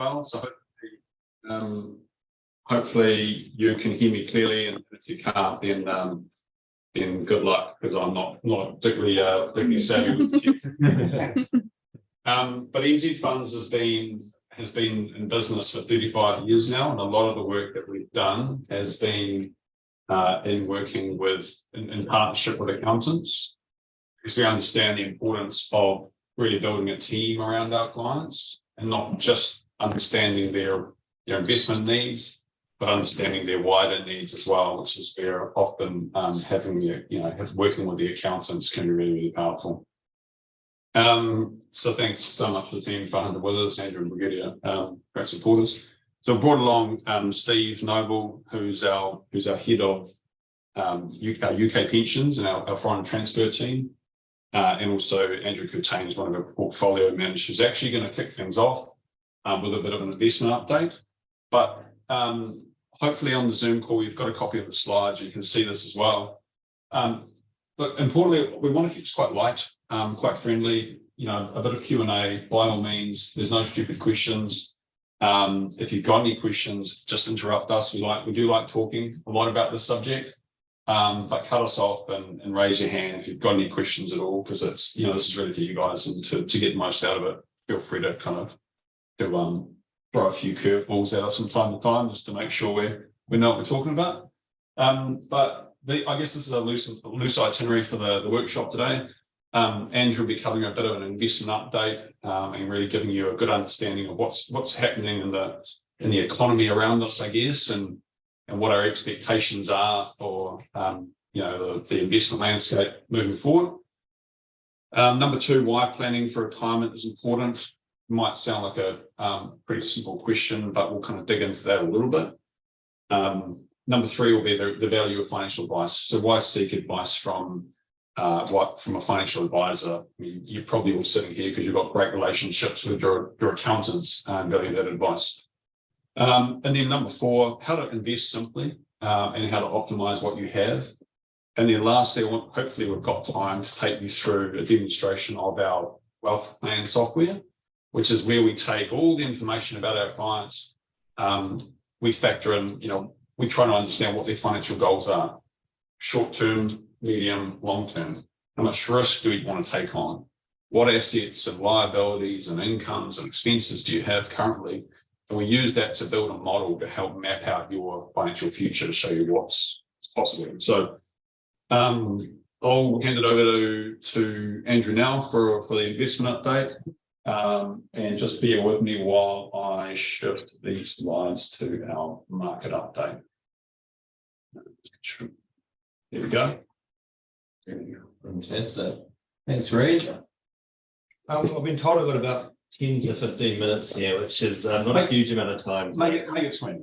well. So hopefully you can hear me clearly, and if you can't, then good luck, because I'm not particularly savvy with the but NZ Funds has been in business for 35 years now, and a lot of the work that we've done has been in working in partnership with accountants, because we understand the importance of really building a team around our clients, and not just understanding their investment needs, but understanding their wider needs as well, which is where often working with the accountants can be really, really powerful. So thanks so much to the team for having with us, Andrew and Brigitte, great supporters. So brought along Steve Noble, who's our head of UK pensions and our foreign transfer team, and also Andrew Curtain is one of our portfolio managers, who's actually going to kick things off with a bit of an investment update. But hopefully on the Zoom call, you've got a copy of the slides. You can see this as well. But importantly, we want to keep this quite light, quite friendly. A bit of Q&A by all means. There's no stupid questions. If you've got any questions, just interrupt us. We do like talking a lot about this subject, but cut us off and raise your hand if you've got any questions at all, because it's this is really for you guys, and to get the most out of it, feel free to kind of throw a few curveballs at us from time to time, just to make sure we know what we're talking about. But I guess this is a loose itinerary for the workshop today. Andrew will be covering a bit of an investment update and really giving you a good understanding of what's happening in the economy around us, I guess, and what our expectations are for the investment landscape moving forward. Number two, why planning for retirement is important. Might sound like a pretty simple question, but we'll kind of dig into that a little bit. Number three will be the value of financial advice. So why seek advice from a financial advisor? I mean, you're probably all sitting here because you've got great relationships with your accountants and value that advice. And then number four, how to invest simply and how to optimize what you have. And then lastly, hopefully we've got time to take you through a demonstration of our WealthPlan software, which is where we take all the information about our clients. We factor in, we try to understand what their financial goals are, short-term, medium, long-term. How much risk do we want to take on? What assets and liabilities and incomes and expenses do you have currently? And we use that to build a model to help map out your financial future, to show you what's possible. So I'll hand it over to Andrew now for the investment update. And just bear with me while I shift these slides to our market update. There we go. Fantastic. Thanks, Reid. I've been told I've got about 10 to 15 minutes here, which is not a huge amount of time. Make it 20.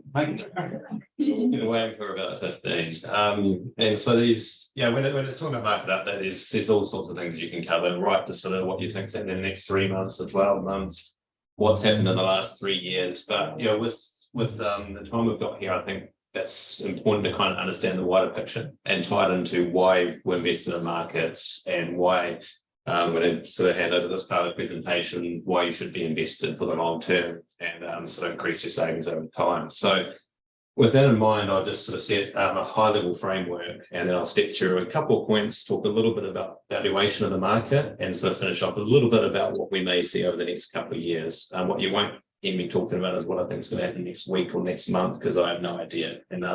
Been away for about 15. And so these, when it's talking about market update, there's all sorts of things you can cover, right to sort of what you think's in the next 3 months or 12 months, what's happened in the last 3 years. But with the time we've got here, I think that's important to kind of understand the wider picture and tie it into why we're invested in markets, and why I'm going to sort of hand over this part of the presentation, why you should be invested for the long term and sort of increase your savings over time. So with that in mind, I'll just sort of set a high level framework, and then I'll step through a couple of points, talk a little bit about valuation of the market, and sort of finish up a little bit about what we may see over the next couple of years. What you won't hear me talking about is what I think is going to happen next week or next month, because I have no idea. And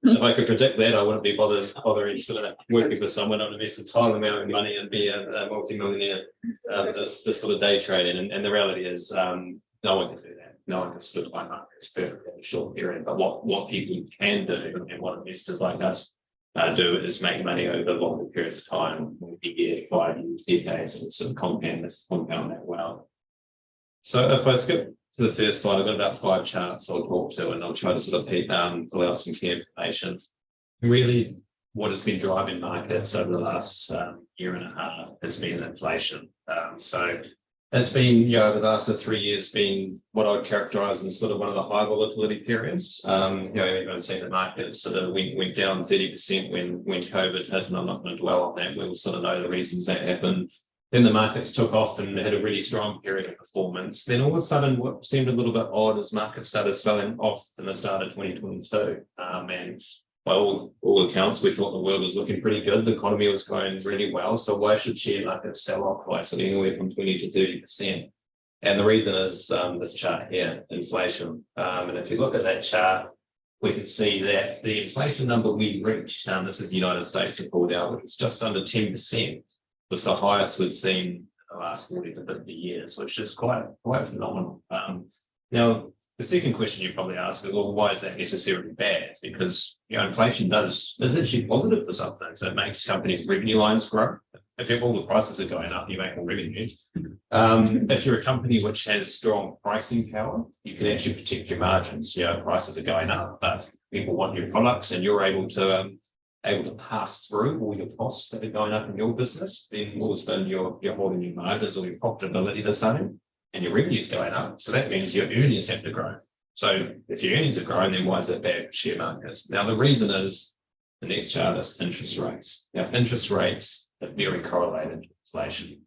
if I could predict that, I wouldn't be bothering sort of working for someone on invest a time amount of money and be a multi-millionaire this sort of day trading. And the reality is no one can do that. No one can sort of buy markets perfectly in a short period. But what people can do, and what investors like us do, is make money over longer periods of time, a year, 5 years, decades, and sort of compound that well. So if I skip to the first slide, I've got about 5 charts I'll talk to, and I'll try to sort of pull out some key information. Really, what has been driving markets over the last year and a half has been inflation. So it's been, over the last 3 years, been what I would characterize as sort of one of the high volatility periods. Everyone's seen the markets sort of went down 30% when COVID hit, and I'm not going to dwell on that. We'll sort of know the reasons that happened. Then the markets took off and had a really strong period of performance. Then all of a sudden, what seemed a little bit odd is markets started selling off in the start of 2022. And by all accounts, we thought the world was looking pretty good. The economy was going really well. So why should share markets sell off by anywhere from 20 to 30%? And the reason is this chart here, inflation. And if you look at that chart, we can see that the inflation number we reached, this is the United States that pulled out, which is just under 10%. Was the highest we've seen in the last 40 to 50 years, which is quite phenomenal. Now, the second question you probably ask is, well, why is that necessarily bad? Because inflation is actually positive for some things. It makes companies' revenue lines grow. If all the prices are going up, you make more revenue. If you're a company which has strong pricing power, you can actually protect your margins. Prices are going up, but people want your products, and you're able to pass through all your costs that are going up in your business. Then all of a sudden you're holding your margins or your profitability the same, and your revenue's going up. So that means your earnings have to grow. So if your earnings are growing, then why is that bad for share markets? Now, the reason is the next chart is interest rates. Now, interest rates are very correlated to inflation.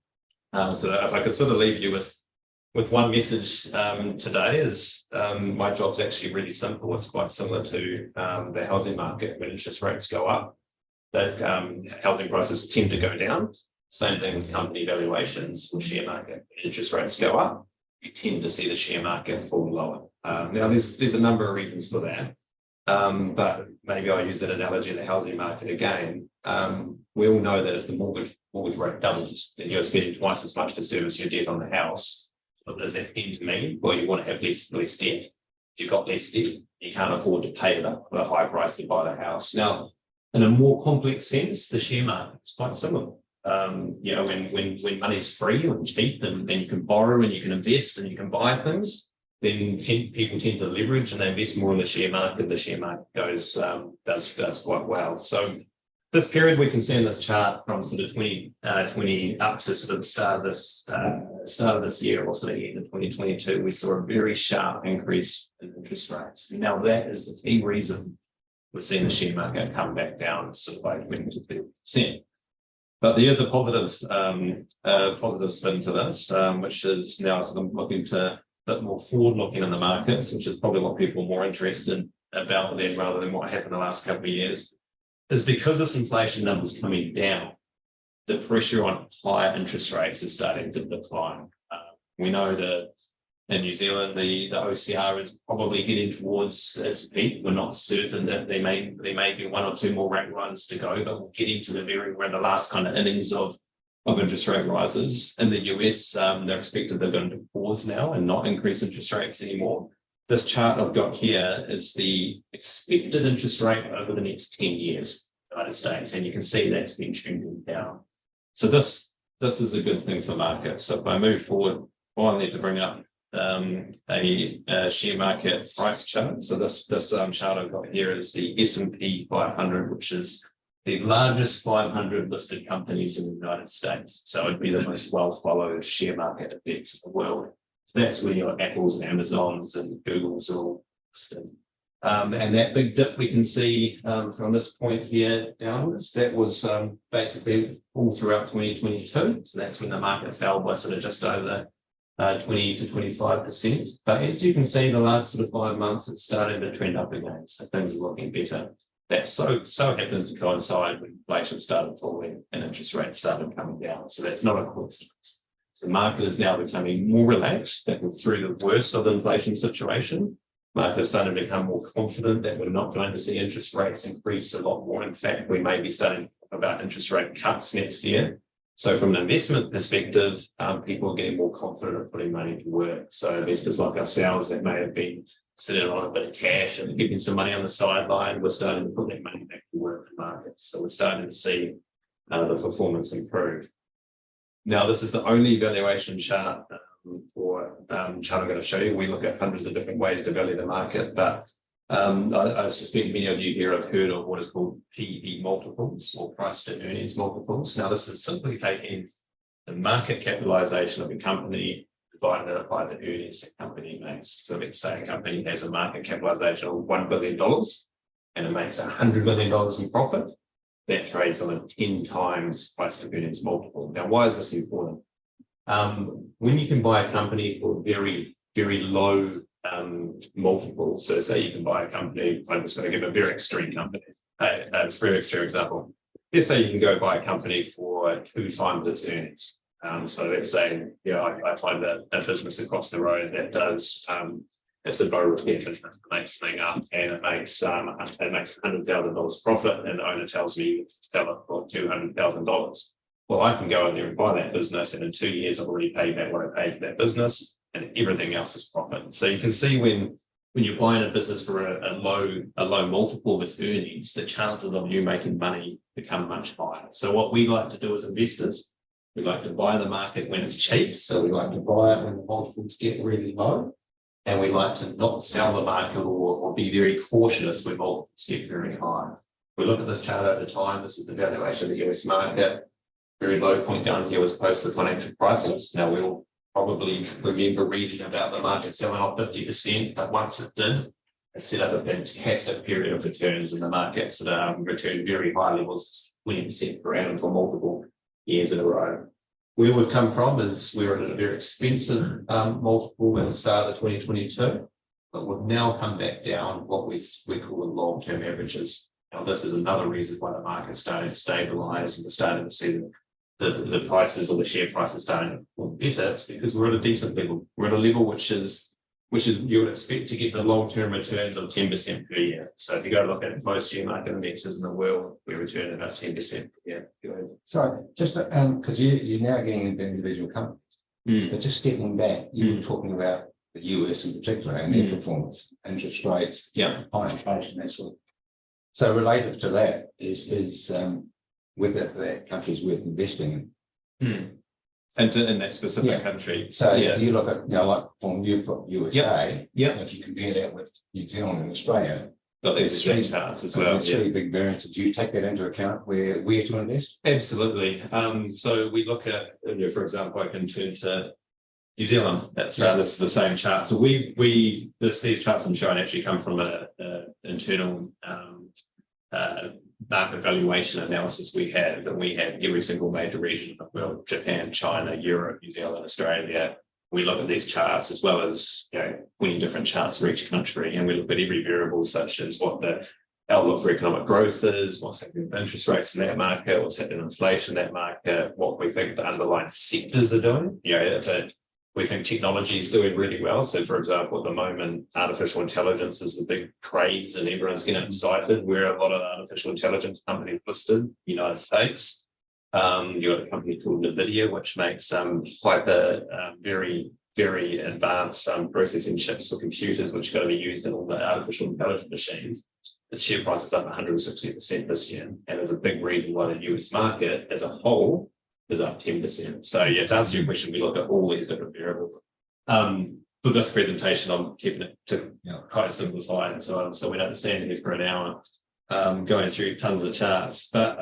So if I could sort of leave you with one message today is my job's actually really simple. It's quite similar to the housing market. When interest rates go up, that housing prices tend to go down. Same thing with company valuations or share market. When interest rates go up, you tend to see the share market fall lower. Now, there's a number of reasons for that. But maybe I'll use that analogy of the housing market again. We all know that if the mortgage rate doubles, then you're spending twice as much to service your debt on the house. What does that tend to mean? Well, you want to have less debt. If you've got less debt, you can't afford to pay the high price to buy the house. Now, in a more complex sense, the share market is quite similar. When money's free and cheap, and you can borrow and you can invest and you can buy things, then people tend to leverage and they invest more in the share market. The share market does quite well. So this period we can see in this chart from sort of 2020 up to sort of the start of this year, or sort of end of 2022, we saw a very sharp increase in interest rates. Now that is the key reason we're seeing the share market come back down sort of by 20 to 30%. But there is a positive spin to this, which is now sort of looking to a bit more forward-looking in the markets, which is probably what people are more interested about then rather than what happened the last couple of years. Is because this inflation number is coming down, the pressure on higher interest rates is starting to decline. We know that in New Zealand, the OCR is probably getting towards its peak. We're not certain that there may be one or two more rate rises to go, but we're getting to we're in the last kind of innings of interest rate rises. In the US, they're expected they're going to pause now and not increase interest rates anymore. This chart I've got here is the expected interest rate over the next 10 years in the United States, and you can see that's been trending down. So this is a good thing for markets. So if I move forward, finally to bring up a share market price chart. So this chart I've got here is the S&P 500, which is the largest 500 listed companies in the United States. So it'd be the most well-followed share market index in the world. So that's where your Apples and Amazons and Googles are all listed. And that big dip we can see from this point here downwards, that was basically all throughout 2022. So that's when the market fell by sort of just over 20 to 25%. But as you can see, the last sort of 5 months, it's starting to trend up again. So things are looking better. That so happens to coincide when inflation started falling and interest rates started coming down. So that's not a coincidence. So the market is now becoming more relaxed, that we're through the worst of the inflation situation. Market is starting to become more confident that we're not going to see interest rates increase a lot more. In fact, we may be starting to talk about interest rate cuts next year. So from an investment perspective, people are getting more confident of putting money to work. So investors like ourselves that may have been sitting on a bit of cash and keeping some money on the sideline, we're starting to put that money back to work in markets. So we're starting to see the performance improve. Now, this is the only valuation chart chart I'm going to show you. We look at hundreds of different ways to value the market, but I suspect many of you here have heard of what is called PE multiples, or price to earnings multiples. Now, this is simply taking the market capitalization of a company divided by the earnings the company makes. So let's say a company has a market capitalization of $1 billion and it makes $100 million in profit. That trades on a 10 times price to earnings multiple. Now, why is this important? When you can buy a company for very, very low multiple, so say you can buy a company, I'm just going to give a very extreme company, a very extreme example. Let's say you can go buy a company for 2 times its earnings. So let's say, I find that a business across the road that does it's a bow repair business that makes the thing up and it makes $100,000 profit, and the owner tells me to sell it for $200,000. Well, I can go in there and buy that business, and in 2 years I've already paid back what I paid for that business, and everything else is profit. So you can see when you're buying a business for a low multiple of its earnings, the chances of you making money become much higher. So what we like to do as investors, we like to buy the market when it's cheap. So we like to buy it when the multiples get really low. And we like to not sell the market or be very cautious when multiples get very high. We look at this chart over time. This is the valuation of the US market. Very low point down here was post the financial crisis. Now we'll probably remember reading about the market selling off 50%, but once it did, it set up a fantastic period of returns, and the markets returned very high levels, 20% per annum for multiple years in a row. Where we've come from is we were at a very expensive multiple at the start of 2022, but we've now come back down what we call the long-term averages. Now, this is another reason why the market's starting to stabilize, and we're starting to see the prices or the share prices starting to perform better. It's because we're at a decent level. We're at a level which is you would expect to get the long-term returns of 10% per year. So if you go look at most share market indexes in the world, we return about 10% per year. Sorry, just because you're now getting into individual companies, but just stepping back, you were talking about the US in particular and their performance, interest rates, high inflation, that sort of. So related to that is whether that country's worth investing in. And in that specific country. So you look at, like from you've got USA, yeah. If you compare that with New Zealand and Australia, got these three charts as well. There's 3 big variances. Do you take that into account where to invest? Absolutely. So we look at, for example, I can turn to New Zealand. That's this is the same chart. So these charts I'm showing actually come from an internal market valuation analysis we have, and we have every single major region of the world: Japan, China, Europe, New Zealand, Australia. We look at these charts as well as 20 different charts for each country, and we look at every variable such as what the outlook for economic growth is, what's happening with interest rates in that market, what's happening with inflation in that market, what we think the underlying sectors are doing. We think technology is doing really well. So, for example, at the moment, artificial intelligence is the big craze and everyone's getting excited. We're a lot of artificial intelligence companies listed in the United States. You've got a company called NVIDIA, which makes very, very advanced processing chips for computers, which are going to be used in all the artificial intelligence machines. The share price is up 160% this year. And there's a big reason why the US market as a whole is up 10%. So to answer your question, we look at all these different variables. For this presentation, I'm keeping it to quite simplified, so we don't stand here for an hour going through tons of charts. But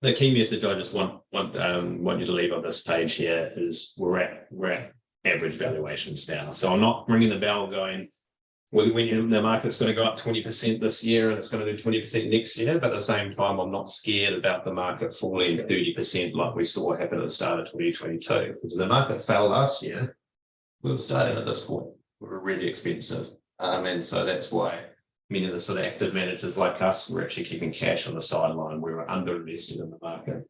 the key message I just want you to leave on this page here is we're at average valuations now. So I'm not ringing the bell going, when the market's going to go up 20% this year and it's going to do 20% next year, but at the same time, I'm not scared about the market falling 30% like we saw happen at the start of 2022. Because the market fell last year, we were starting at this point. We were really expensive. And so that's why many of the sort of active managers like us were actually keeping cash on the sideline. We were underinvested in the market.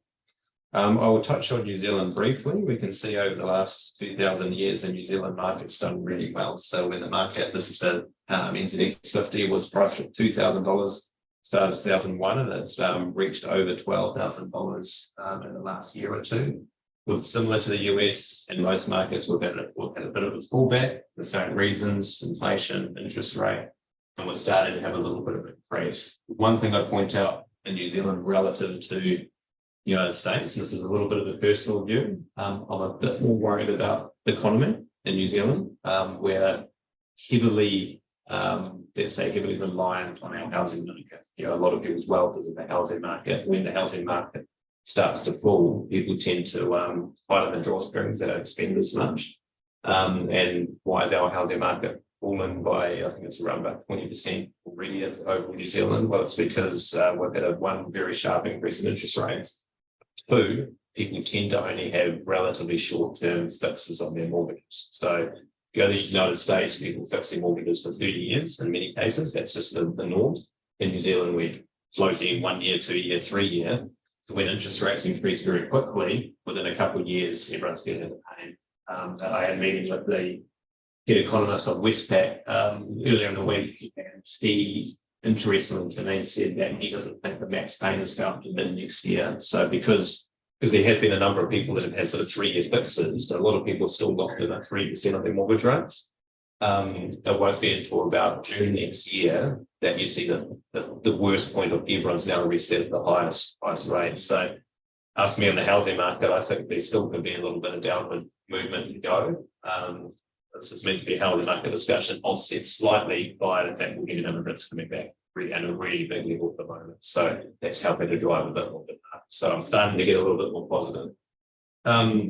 I will touch on New Zealand briefly. We can see over the last 2,000 years, the New Zealand market's done really well. So when the market, this is the NZX 50, was priced at $2,000, started 2001, and it's reached over $12,000 in the last year or two. With similar to the US and most markets, we've had a bit of a pullback, the same reasons: inflation, interest rate, and we're starting to have a little bit of a increase. One thing I point out in New Zealand relative to United States, and this is a little bit of a personal view, I'm a bit more worried about the economy in New Zealand. We're heavily, heavily reliant on our housing market. A lot of people's wealth is in the housing market. When the housing market starts to fall, people tend to fight the drawstrings. They don't spend as much. And why is our housing market fallen by, I think it's around about 20% already over New Zealand? Well, it's because we've had one very sharp increase in interest rates. 2, people tend to only have relatively short-term fixes on their mortgages. So you go to the United States, people fix their mortgages for 30 years in many cases. That's just the norm. In New Zealand, we've floating 1 year, 2 year, 3 year. So when interest rates increase very quickly, within a couple of years, everyone's getting into pain. I had a meeting with the head economist of Westpac earlier in the week, and he interestingly to me said that he doesn't think the max pain is felt in next year. So because there have been a number of people that have had sort of 3 year fixes, so a lot of people still locked in at 3% of their mortgage rates. It won't be until about June next year that you see the worst point of everyone's now reset at the highest rate. So ask me on the housing market, I think there still could be a little bit of downward movement to go. This is meant to be a housing market discussion, offset slightly by the fact we're getting immigrants coming back at a really big level at the moment. So that's helping to drive a bit more demand. So I'm starting to get a little bit more positive.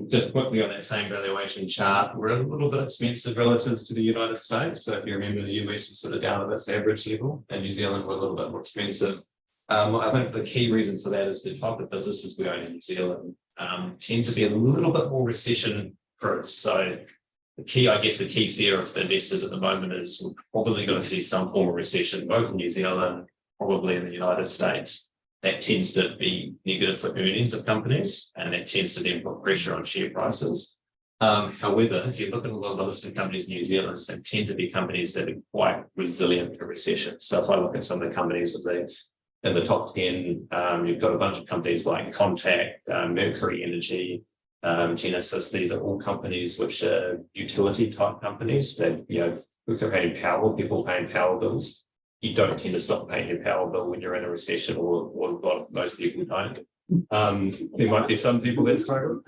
Just quickly on that same valuation chart, we're a little bit expensive relative to the United States. So if you remember, the US was sort of down at its average level, and New Zealand were a little bit more expensive. I think the key reason for that is the type of businesses we own in New Zealand tend to be a little bit more recession proof. So the key fear of the investors at the moment is we're probably going to see some form of recession, both in New Zealand, probably in the United States. That tends to be negative for earnings of companies, and that tends to then put pressure on share prices. However, if you look at a lot of the listed companies in New Zealand, they tend to be companies that are quite resilient to recession. So if I look at some of the companies in the top 10, you've got a bunch of companies like Contact, Mercury Energy, Genesis. These are all companies which are utility type companies that, who are paying power, people paying power bills. You don't tend to stop paying your power bill when you're in a recession, or most people don't. There might be some people that struggle.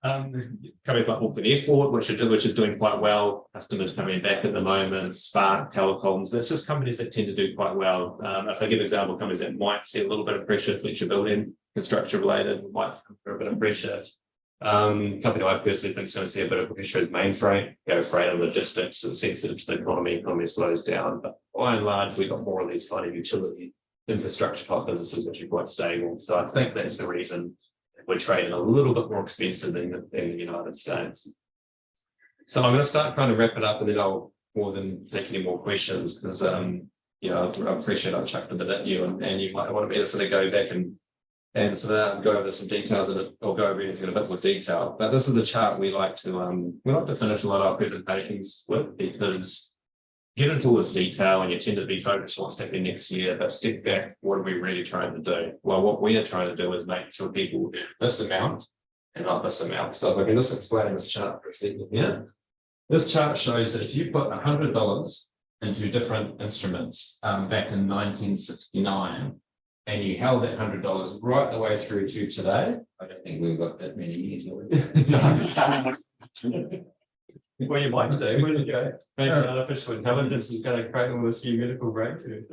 Companies like Auckland Airport, which is doing quite well. Customers coming back at the moment. Spark, telecoms. That's just companies that tend to do quite well. If I give an example, companies that might see a little bit of pressure, Fletcher Building, construction related, might come for a bit of pressure. Company I personally think is going to see a bit of pressure is Mainfreight, freight and logistics, so sensitive to the economy slows down. But by and large, we've got more of these kind of utility infrastructure type businesses which are quite stable. So I think that's the reason we're trading a little bit more expensive than the United States. So I'm going to start trying to wrap it up, and then I'll more than take any more questions, because I appreciate I've chucked a bit at you, and you might want me to sort of go back and sort of go over some details in it, or go over anything in a bit more detail. But this is the chart we like to finish a lot of our presentations with, because you get into all this detail and you tend to be focused on what's happening next year, but step back, what are we really trying to do? Well, what we are trying to do is make sure people earn this amount and not this amount. So if I can just explain this chart for a second here. This chart shows that if you put $100 into different instruments back in 1969, and you held that $100 right the way through to today. I don't think we've got that many years. Well, you might do. Where do you go? Maybe artificial intelligence is going to create all this new medical breakthrough.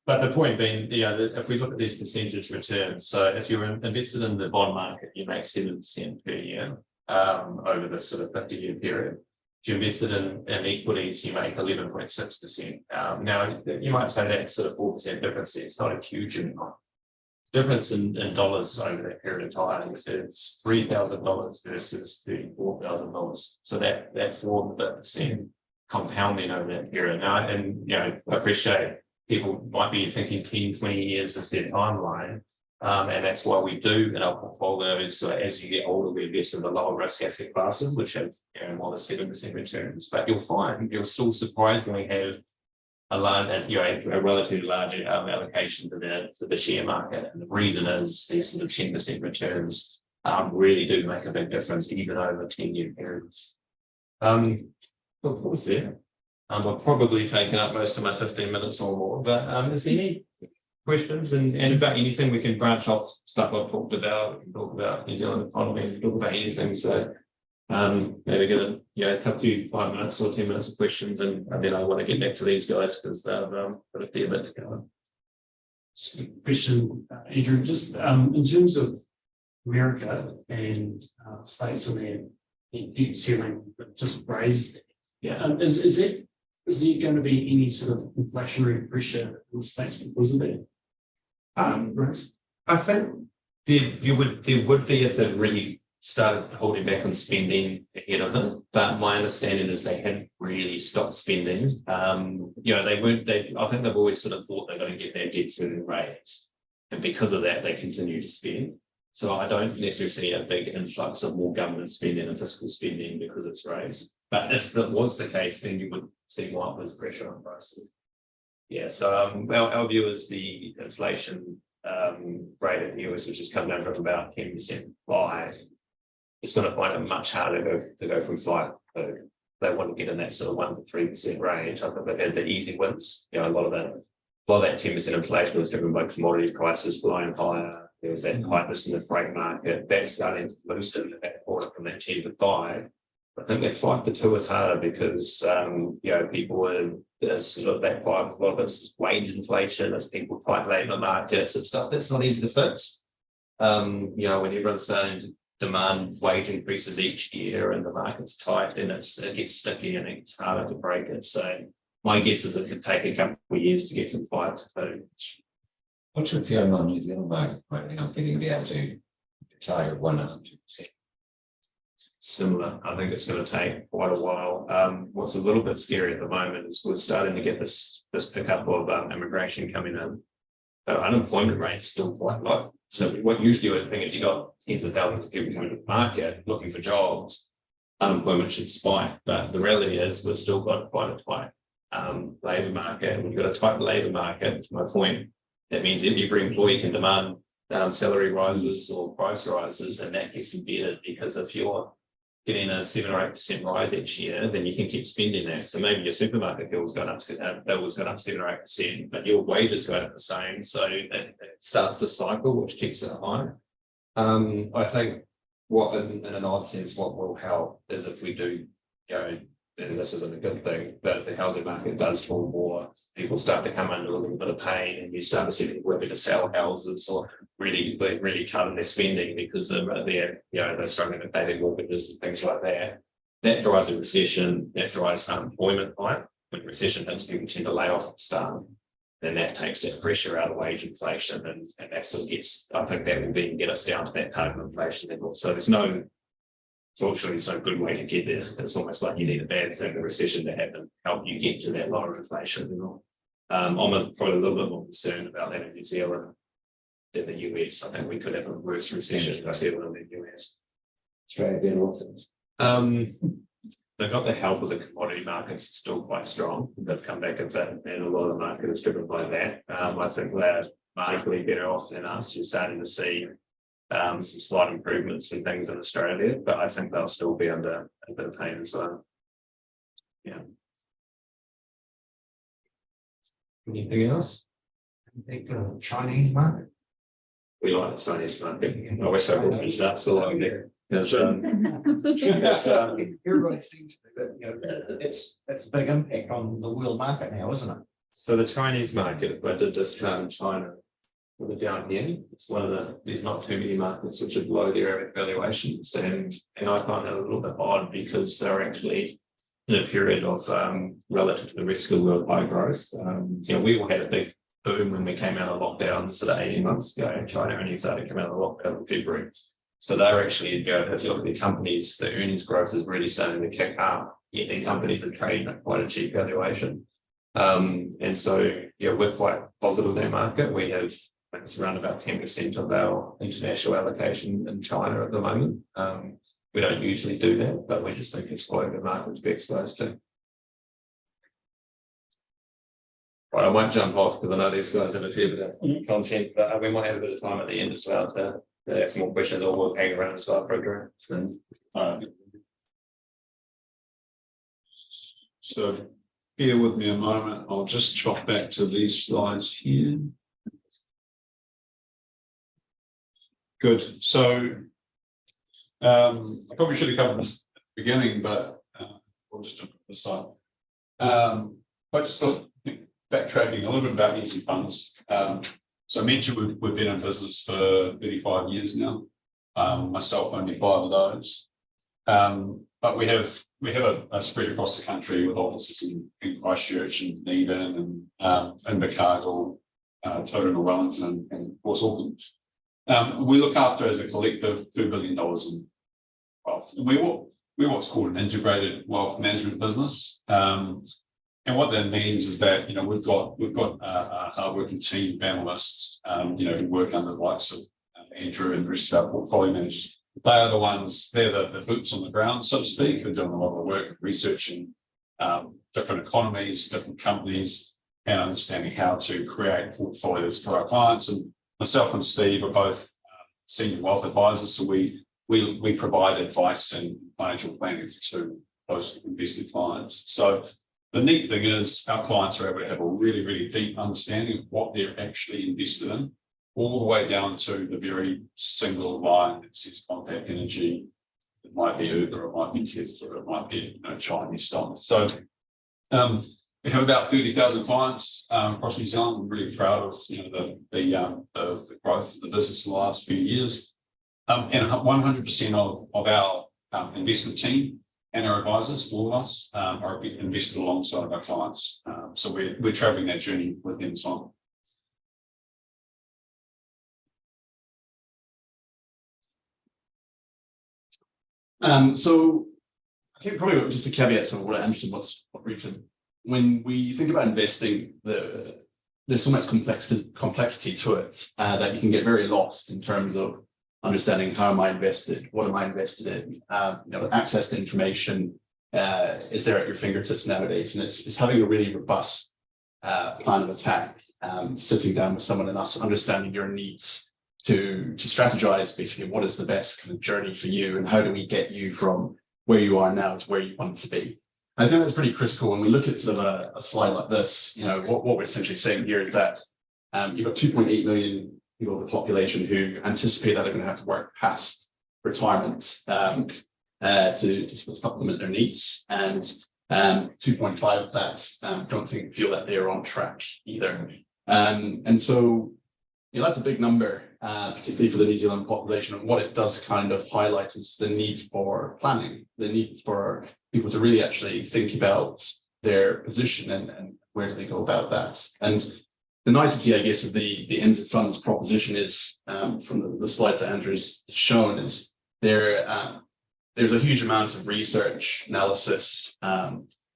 But the point being, that if we look at these percentage returns, so if you're invested in the bond market, you make 7% per year over this sort of 50-year period. If you're invested in equities, you make 11.6%. Now, you might say that's sort of 4% difference there. It's not a huge amount. Difference in dollars over that period of time is $3,000 versus $34,000. So that 4% compounding over that period. Now, and I appreciate people might be thinking 10, 20 years is their timeline. And that's why we do in our portfolios. So as you get older, we invest in the lower risk asset classes, which have more than 7% returns. But you'll find you'll still surprisingly have a relatively large allocation to the share market. And the reason is these sort of 10% returns really do make a big difference, even over 10-year periods. Of course, there. I've probably taken up most of my 15 minutes or more, but is there any questions and about anything? We can branch off stuff I've talked about. We can talk about New Zealand economy, we can talk about anything. So maybe get a couple 5 minutes or 10 minutes of questions, and then I want to get back to these guys because they've got a fair bit to go. Question, Andrew, just in terms of America and states and their debt ceiling just raised, is there going to be any sort of inflationary pressure in the states because of that? I think There would be if they really started holding back on spending ahead of it, but my understanding is they hadn't really stopped spending. They weren't. I think they've always sort of thought they're going to get their debts in rates, and because of that, they continue to spend. So I don't necessarily see a big influx of more government spending and fiscal spending because it's raised. But if that was the case, then you would see more upwards pressure on prices. Yeah. So our view is the inflation rate in the US, which has come down from about 10% by. It's going to find it much harder to go from 5. So they want to get in that sort of 1 to 3% range. I think they've had the easy wins. A lot of that 10% inflation was driven by commodity prices flying higher. There was that tightness in the freight market. That's starting to loosen at that quarter from that 10 to 5. I think that 5 to 2 is harder because people were sort of that 5. A lot of it's wage inflation, it's people tight labour markets and stuff. That's not easy to fix. When everyone's starting to demand wage increases each year and the market's tight, then it gets sticky and it's harder to break it. So my guess is it could take a couple of years to get from 5 to 2. What's your feeling on New Zealand market right now getting down to the target of 100%? Similar. I think it's going to take quite a while. What's a little bit scary at the moment is we're starting to get this pickup of immigration coming in. So unemployment rate is still quite low. So what usually would think if you got tens of thousands of people coming to the market looking for jobs, unemployment should spike. But the reality is we've still got quite a tight labour market. And we've got a tight labour market, to my point. That means every employee can demand salary rises or price rises, and that gets embedded because if you're getting a 7 or 8% rise each year, then you can keep spending that. So maybe your supermarket bill's gone up 7 or 8%, but your wages go up the same. So it starts the cycle, which keeps it high. I think what, in an odd sense, what will help is if we do go, and this isn't a good thing, but if the housing market does fall more, people start to come under a little bit of pain, and you start to see people having to sell houses or really cutting their spending because they're struggling to pay their mortgages and things like that. That drives a recession. That drives unemployment high. When recession hits, people tend to lay off staff. Then that takes that pressure out of wage inflation, and that sort of gets. I think that will then get us down to that target inflation level. So fortunately, there's no good way to get there. It's almost like you need a bad thing, a recession, to happen, help you get to that lower inflation level. I'm probably a little bit more concerned about that in New Zealand than the US. I think we could have a worse recession in New Zealand than the US. Australia better off things. They've got the help of the commodity markets still quite strong. They've come back a bit, and a lot of the market is driven by that. I think they're markedly better off than us. You're starting to see some slight improvements and things in Australia, but I think they'll still be under a bit of pain as well. Yeah. Anything else? I think Chinese market. We like the Chinese market. I wish I could reach that so long there. Everybody seems to, but it's a big impact on the world market now, isn't it? So the Chinese market, if I did this chart in China, down here, it's there's not too many markets which are below their valuations, and I find that a little bit odd because they're actually in a period of relative to the rest of the world high growth. We all had a big boom when we came out of lockdown sort of 18 months ago. China only started coming out of lockdown in February. So they're actually, if you look at the companies, the earnings growth is really starting to kick up. Yet the companies are trading at quite a cheap valuation. And so, we're quite positive in that market. We have, I think it's around about 10% of our international allocation in China at the moment. We don't usually do that, but we just think it's quite a good market to be exposed to. Right, I won't jump off because I know these guys have a fair bit of content, but we might have a bit of time at the end as well to ask some more questions, or we'll hang around as well for a drink. So bear with me a moment. I'll just chop back to these slides here. Good. So I probably should have covered this at the beginning, but we'll just jump to the side. But just backtracking a little bit about easy funds. So I mentioned we've been in business for 35 years now. Myself, only 5 of those. But we have a spread across the country with offices in Christchurch and Dunedin and Invercargill, Tauranga, Wellington, and of course Auckland. We look after as a collective $2 billion in wealth. And we're what's called an integrated wealth management business. And what that means is that, we've got a hardworking team of analysts, who work under the likes of Andrew and the rest of our portfolio managers. They are the ones, they're the boots on the ground, so to speak, who are doing a lot of the work researching different economies, different companies, and understanding how to create portfolios for our clients. And myself and Steve are both senior wealth advisors, so we provide advice and financial planning to those invested clients. So the neat thing is our clients are able to have a really, really deep understanding of what they're actually invested in, all the way down to the very single line that says Contact Energy. It might be Uber, it might be Tesla, it might be Chinese stock. So we have about 30,000 clients across New Zealand. We're really proud of the growth of the business in the last few years. And 100% of our investment team and our advisors, all of us, are invested alongside our clients. So we're traveling that journey with them as well. So I think probably just a caveat to what Anderson was written. When we think about investing, there's so much complexity to it that you can get very lost in terms of understanding how am I invested, what am I invested in, access to information is there at your fingertips nowadays, and it's having a really robust plan of attack, sitting down with someone and us understanding your needs to strategize basically what is the best kind of journey for you and how do we get you from where you are now to where you want to be. I think that's pretty critical when we look at sort of a slide like this. What we're essentially saying here is that you've got 2.8 million people of the population who anticipate that they're going to have to work past retirement to sort of supplement their needs, and 2.5 of that don't feel that they're on track either. And so that's a big number, particularly for the New Zealand population. And what it does kind of highlight is the need for planning, the need for people to really actually think about their position and where do they go about that. And the nicety, I guess, of the NZ Funds proposition is, from the slides that Andrew's shown, is there's a huge amount of research, analysis,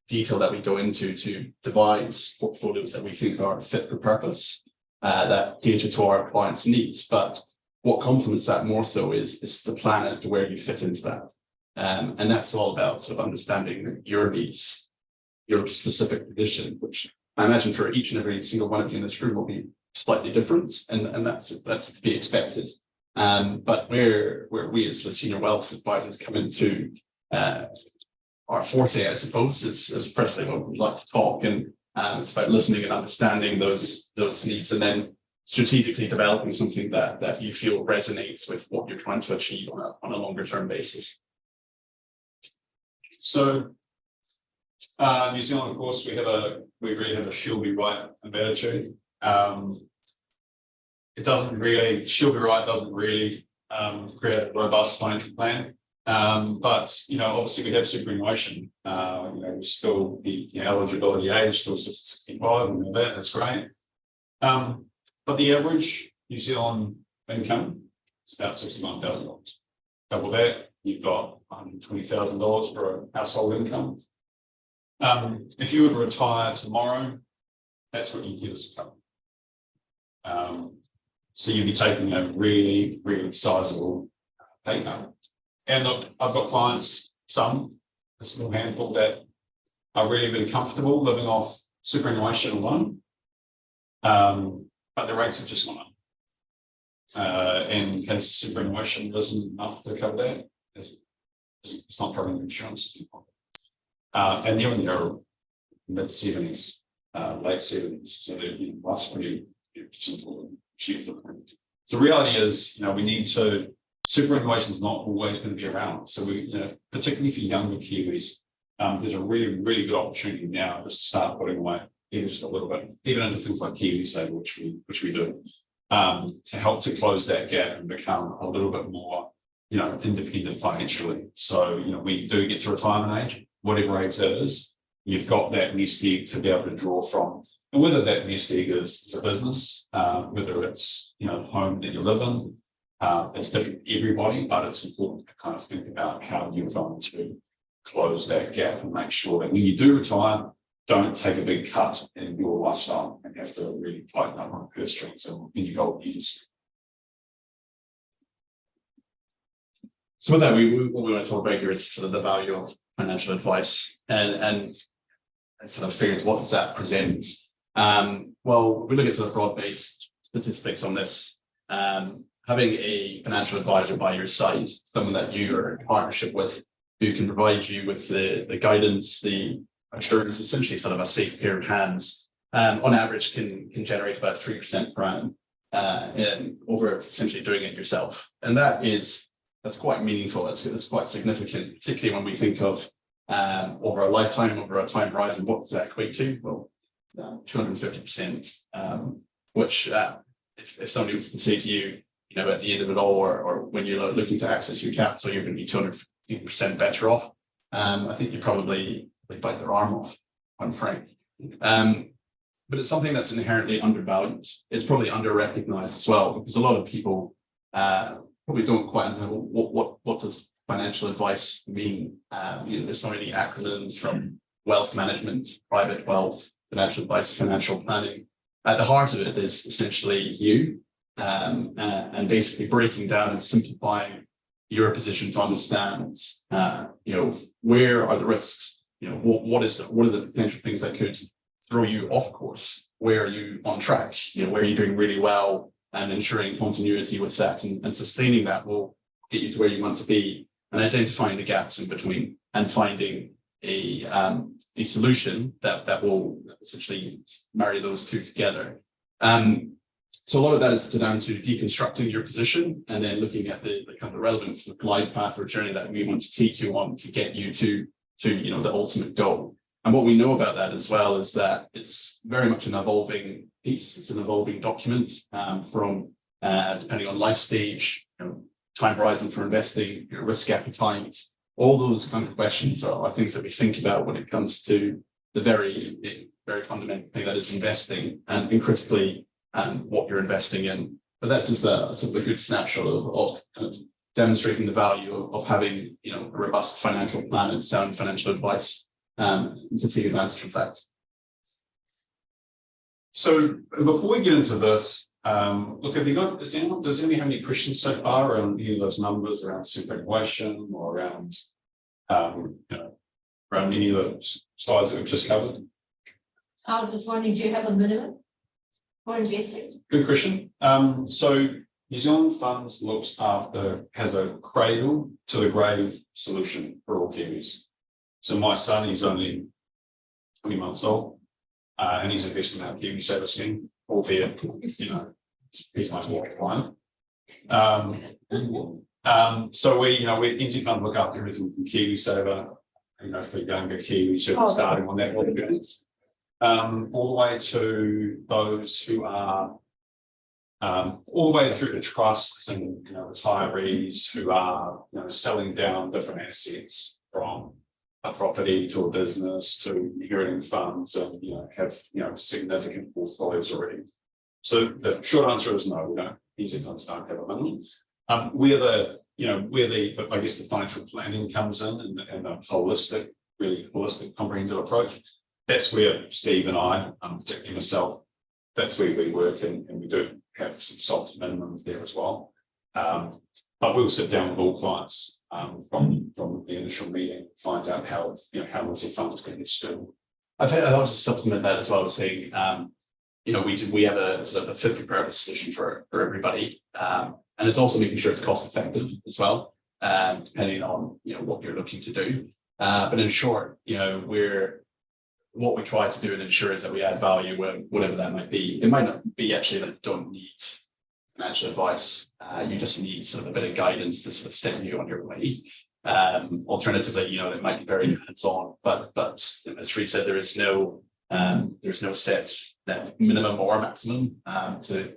detail that we go into to devise portfolios that we think are fit for purpose, that cater to our clients' needs. But what complements that more so is the plan as to where you fit into that. And that's all about sort of understanding your needs, your specific position, which I imagine for each and every single one of you in this room will be slightly different, and that's to be expected. But where we as the senior wealth advisors come into our forte, I suppose, as Presley would like to talk, and it's about listening and understanding those needs, and then strategically developing something that you feel resonates with what you're trying to achieve on a longer term basis. So New Zealand, of course, we really have a she'll be right attitude. She'll be right doesn't really create a robust financial plan. But obviously we have superannuation. We still the eligibility age still sits at 65, and that's great. But the average New Zealand income is about $61,000. Double that, you've got $120,000 for a household income. If you were to retire tomorrow, that's what you get as income. So you'd be taking a really, really sizable pay cut. And look, I've got clients, a small handful, that are really, really comfortable living off superannuation alone, but the rates have just gone up. And has superannuation risen enough to cover that? It's not covering the insurance. And they're in their mid-70s, late 70s, so they're last pretty simple achieve for them. So the reality is, we need to. Superannuation is not always going to be around. So particularly for younger Kiwis, there's a really, really good opportunity now just to start putting away even just a little bit, even into things like KiwiSaver, which we do, to help to close that gap and become a little bit more, independent financially. So, we do get to retirement age, whatever age that is, you've got that nest egg to be able to draw from. And whether that nest egg is a business, whether it's, home that you live in, It's different for everybody, but it's important to kind of think about how you're going to close that gap and make sure that when you do retire, don't take a big cut in your lifestyle and have to really tighten up on purse strings and when you go years. So with that, what we want to talk about here is sort of the value of financial advice and sort of figures what does that present. Well, we look at sort of broad-based statistics on this. Having a financial advisor by your side, someone that you are in partnership with, who can provide you with the guidance, the assurance, essentially sort of a safe pair of hands, on average can generate about 3% per annum over essentially doing it yourself. And that's quite meaningful. It's quite significant, particularly when we think of over a lifetime, over a time horizon. What does that equate to? Well, 250%, which if somebody was to say to you, at the end of it all, or when you're looking to access your capital, you're going to be 250% better off. I think you probably bite their arm off, I'm frank. But it's something that's inherently undervalued. It's probably under-recognized as well, because a lot of people probably don't quite understand what does financial advice mean. There's so many acronyms from wealth management, private wealth, financial advice, financial planning. At the heart of it is essentially you, and basically breaking down and simplifying your position to understand, where are the risks? What are the potential things that could throw you off course? Where are you on track? Where are you doing really well, and ensuring continuity with that and sustaining that will get you to where you want to be, and identifying the gaps in between and finding a solution that will essentially marry those two together. So a lot of that is down to deconstructing your position and then looking at the kind of relevance, the glide path or journey that we want to take you on to get you to the ultimate goal. And what we know about that as well is that it's very much an evolving piece. It's an evolving document from depending on life stage, time horizon for investing, risk appetite. All those kind of questions are things that we think about when it comes to the very fundamental thing that is investing, and critically what you're investing in. But that's just a sort of a good snapshot of kind of demonstrating the value of having a robust financial plan and sound financial advice to take advantage of that. So before we get into this, look, does anyone have any questions so far around any of those numbers, around superannuation or around any of those slides that we've just covered? I was just wondering, do you have a minimum for investing? Good question. So New Zealand Funds has a cradle to the grave solution for all Kiwis. So my son, he's only 20 months old, and he's investing in our Kiwi Saver scheme, albeit, he's much more inclined. So we NZ Fund look after everything from Kiwi Saver, for younger Kiwis who are starting on that all the way to those who are all the way through to trusts and retirees who are selling down different assets from a property to a business to inheriting funds and have significant portfolios already. So the short answer is no, we don't. NZ Funds don't have a minimum. Where the financial planning comes in and a really holistic, comprehensive approach. That's where Steve and I, particularly myself, that's where we work, and we do have some soft minimums there as well. But we'll sit down with all clients from the initial meeting, find out how NZ Funds can be stood. I think I'll just supplement that as well, saying we have a sort of a fit for purpose solution for everybody, and it's also making sure it's cost effective as well, depending on what you're looking to do. But in short, what we try to do and ensure is that we add value whatever that might be. It might not be actually that you don't need financial advice. You just need sort of a bit of guidance to sort of steady you on your way. Alternatively, it might be very hands-on, but as Rhys said, there's no set that minimum or maximum. To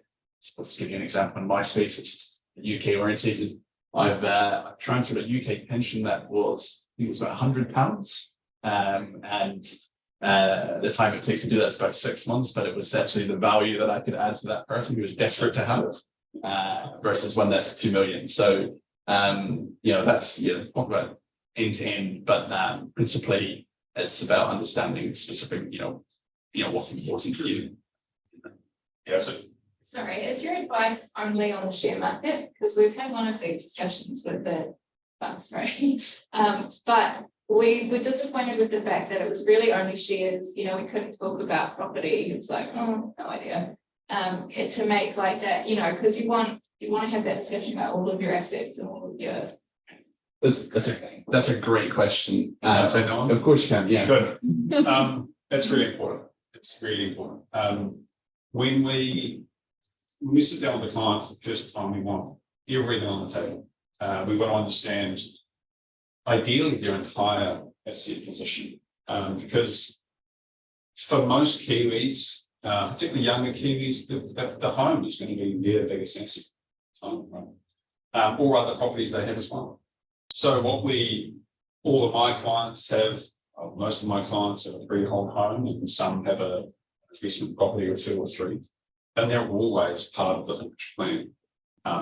give you an example in my space, which is UK orientated, I've transferred a UK pension that was, I think it was about £100, and the time it takes to do that is about 6 months, but it was actually the value that I could add to that person who was desperate to have it. versus one that's 2 million. So that's talk about end to end, but principally it's about understanding specific, what's important for you. Yeah, so Sorry, is your advice only on the share market? Because we've had one of these discussions with the funds, right? But we were disappointed with the fact that it was really only shares, we couldn't talk about property. It's like, oh, no idea. To make like that, because you want to have that discussion about all of your assets and all of your. That's a great question. Can I take that one? Of course you can. Yeah. Good. That's really important. It's really important. When we sit down with the client for the first time, we want everything on the table. We want to understand, ideally, their entire asset position, because for most Kiwis, particularly younger Kiwis, the home is going to be their biggest asset, right? Or other properties they have as well. So all of my clients have, most of my clients have a freehold home, and some have a investment property or 2 or 3, and they're always part of the financial plan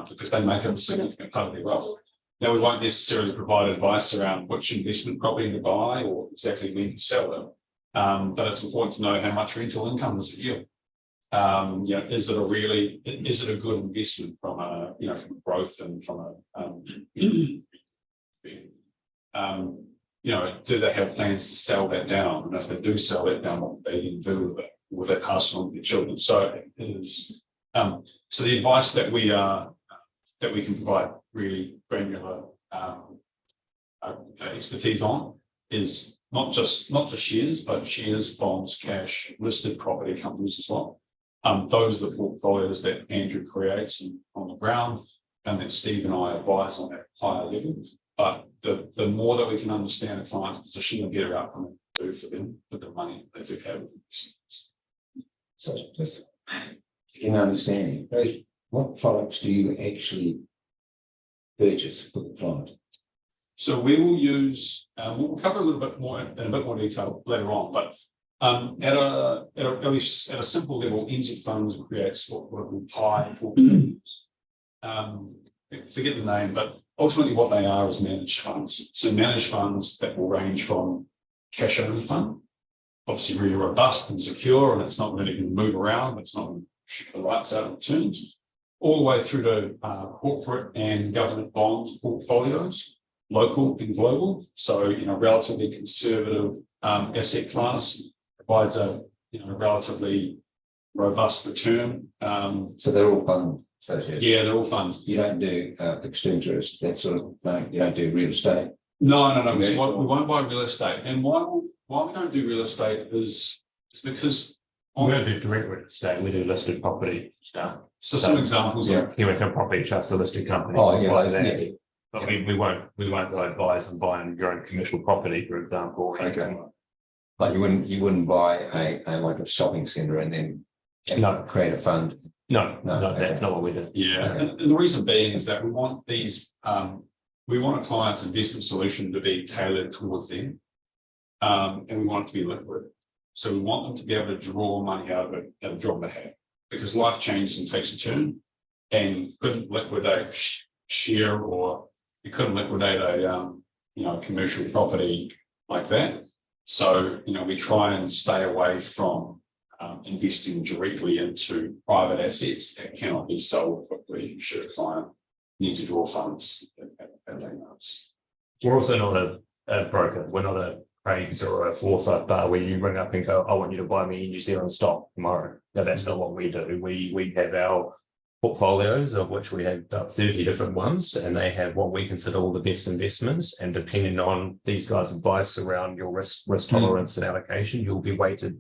because they make a significant part of their wealth. Now, we won't necessarily provide advice around which investment property to buy or exactly when to sell it, but it's important to know how much rental income does it yield. Is it a good investment from a growth and from do they have plans to sell that down? And if they do sell that down, what do they do with it? Will they pass it on to their children? So it is. So the advice that we can provide really granular expertise on is not just shares, but shares, bonds, cash, listed property companies as well. Those are the portfolios that Andrew creates on the ground, and that Steve and I advise on at higher level. But the more that we can understand a client's position, the better outcome we do for them with the money they do have. So just in understanding, what products do you actually purchase for the client? So we will use, we'll cover a little bit more in a bit more detail later on, but at a simple level, NZ Funds creates what we call PI portfolios. Forget the name, but ultimately what they are is managed funds. So managed funds that will range from cash only fund, obviously really robust and secure, and it's not really going to move around, it's not going to shoot the lights out of returns, all the way through to corporate and government bond portfolios, local and global. So, relatively conservative asset class, provides a relatively robust return. So they're all fund associated. Yeah, they're all funds. You don't do fixed interest, that sort of thing. You don't do real estate. No. We won't buy real estate. And why we don't do real estate is because we don't do direct real estate. We do listed property stuff. So some examples of Property Trust, a listed company. Oh yeah, But we won't go advise and buying your own commercial property, for example. Okay. Like you wouldn't buy a like a shopping centre and then create a fund. No, that's not what we do. Yeah, and the reason being is that we want a client's investment solution to be tailored towards them, and we want it to be liquid. So we want them to be able to draw money out of it at a drop of a hat, because life changes and takes a turn, and you couldn't liquidate share, or you couldn't liquidate a commercial property like that. So we try and stay away from investing directly into private assets that cannot be sold quickly should a client need to draw funds at late notice. We're also not a broker. We're not a Craig's or a Forsyth bar where you ring up and go, I want you to buy me New Zealand stock tomorrow. No, that's not what we do. We have our portfolios, of which we have about 30 different ones, and they have what we consider all the best investments, and depending on these guys' advice around your risk tolerance and allocation, you'll be weighted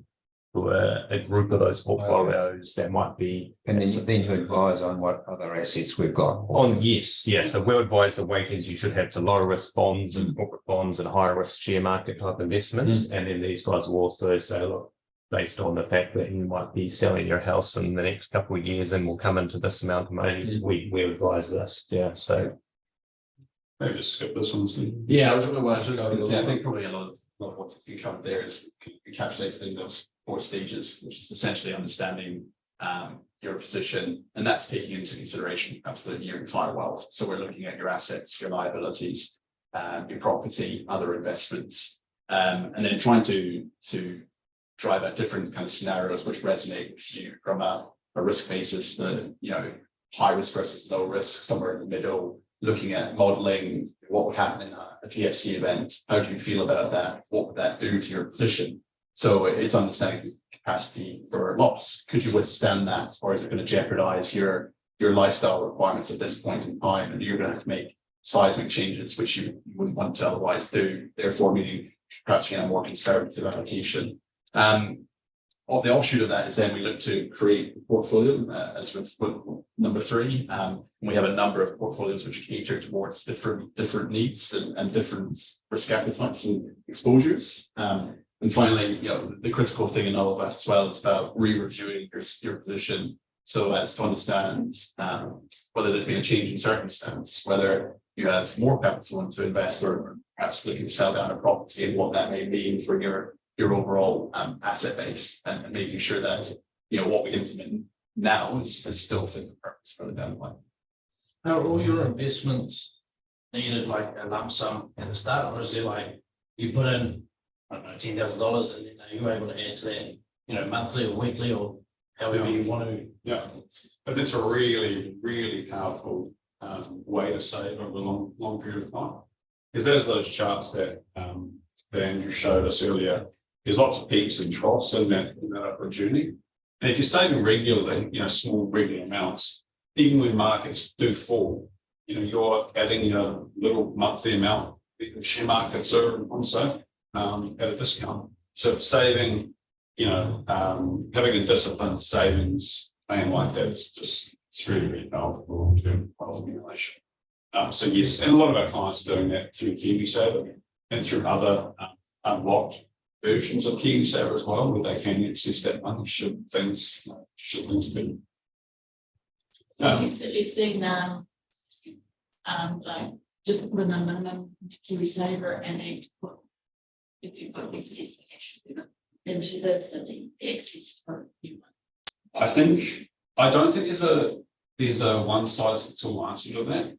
to a group of those portfolios that might be. And then you advise on what other assets we've got. Yes. So we'll advise the weightage you should have to lower risk bonds and corporate bonds and higher risk share market type investments. And then these guys will also say, look, based on the fact that you might be selling your house in the next couple of years and will come into this amount of money, we advise this. Yeah. So maybe just skip this one. Yeah, I was going to say, I think probably a lot of what's become there is encapsulated in those 4 stages, which is essentially understanding your position, and that's taking into consideration absolutely your entire wealth. So we're looking at your assets, your liabilities, your property, other investments, and then trying to drive out different kind of scenarios which resonate with you from a risk basis, the high risk versus low risk, somewhere in the middle, looking at modeling what would happen in a GFC event. How do you feel about that? What would that do to your position? So it's understanding capacity for loss. Could you withstand that, or is it going to jeopardize your lifestyle requirements at this point in time, and you're going to have to make seismic changes which you wouldn't want to otherwise do, therefore meaning perhaps a more conservative allocation. Of the offshoot of that is then we look to create a portfolio as with number 3. We have a number of portfolios which cater towards different needs and different risk appetites and exposures. And finally, the critical thing in all of that as well is about re-reviewing your position so as to understand whether there's been a change in circumstance, whether you have more capital to invest or perhaps looking to sell down a property and what that may mean for your overall asset base, and making sure that what we implement now is still fit for purpose further down the line. Are all your investments needed like a lump sum at the start, or is it like you put in, I don't know, $10,000 and then you're able to add to that, monthly or weekly or however you want to? Yeah, but it's a really, really powerful way to save over a long period of time. Because there's those charts that Andrew showed us earlier. There's lots of peaks and troughs in that upward journey. And if you're saving regularly, small regular amounts, even when markets do fall, you're adding a little monthly amount. The share markets are on sale at a discount. So saving, having a disciplined savings plan like that is just, it's really, really powerful for long-term wealth accumulation. So yes, and a lot of our clients are doing that through KiwiSaver and through other unlocked versions of KiwiSaver as well, where they can access that money should things be. So you're suggesting like just put a minimum KiwiSaver and then put, if you've got excess into this city, excess for you. I don't think there's a one size fits all answer to that.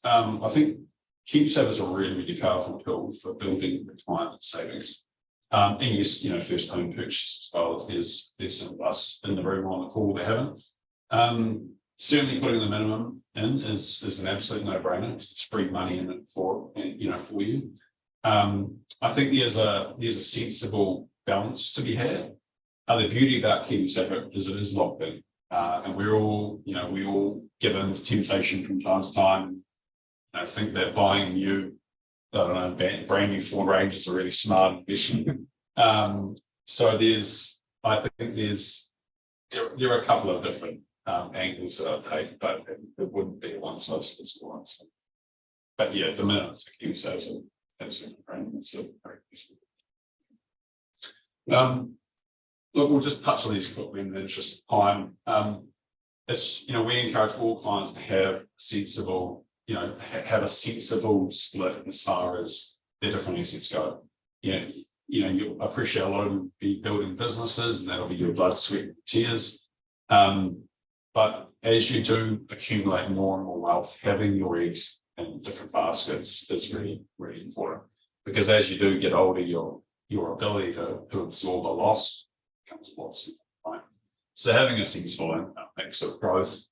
I think KiwiSaver is a really, really powerful tool for building retirement savings. And yes, first home purchase as well, if there's some of us in the room on the call that haven't. Certainly putting the minimum in is an absolute no-brainer because it's free money in it for you. I think there's a sensible balance to be had. The beauty about KiwiSaver is it is locked in. And we all give in to temptation from time to time. I think that buying new, brand new Ford Range is a really smart investment. So I think there are a couple of different angles that I'd take, but it wouldn't be a one size fits all answer. But yeah, the minimum to KiwiSaver is absolutely great. It's a very useful. Look, we'll just touch on these quickly in the interest of time. We encourage all clients to have sensible split as far as their different assets go. You appreciate a lot of them be building businesses, and that'll be your blood, sweat, and tears. But as you do accumulate more and more wealth, having your eggs in different baskets is really, really important. Because as you do get older, your ability to absorb a loss becomes a lot simpler, right? So having a sensible mix of growth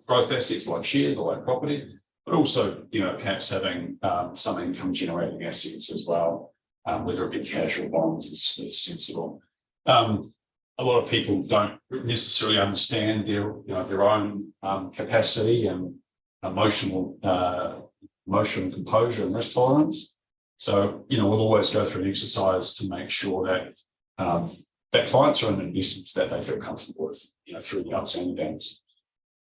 assets like shares or like property, but also, perhaps having some income generating assets as well, whether it be cash or bonds is sensible. A lot of people don't necessarily understand their own capacity and emotion composure and risk tolerance. So, we'll always go through an exercise to make sure that clients are in investments that they feel comfortable with, through the ups and downs.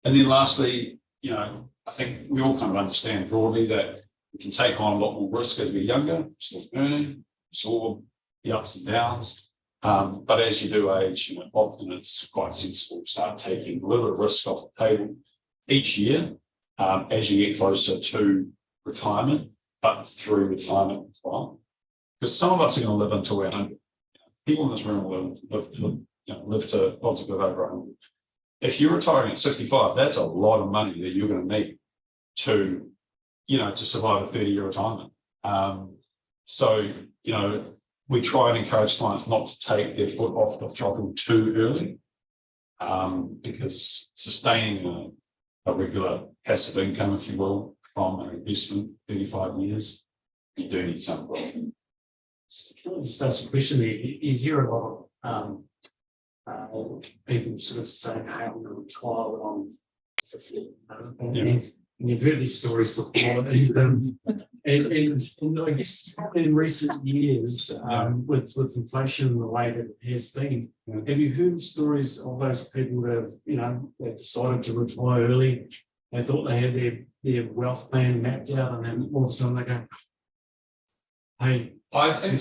And then lastly, I think we all kind of understand broadly that we can take on a lot more risk as we're younger, still earning, absorb the ups and downs. But as you do age, often it's quite sensible to start taking a little risk off the table each year as you get closer to retirement, but through retirement as well. Because some of us are going to live until we're 100. People in this room will live to lots of good over 100. if you're retiring at 65, that's a lot of money that you're going to need to, to survive a 30-year retirement. So, we try and encourage clients not to take their foot off the throttle too early, because sustaining a regular passive income, if you will, from an investment 35 years, you do need some growth. Can I just ask a question there? You hear a lot of people sort of saying, hey, I'm going to retire when I'm 50. And you've heard these stories before. And I guess probably in recent years, with inflation the way that it has been, have you heard stories of those people that have, they've decided to retire early? They thought they had their wealth plan mapped out, and then all of a sudden they go, hey, I think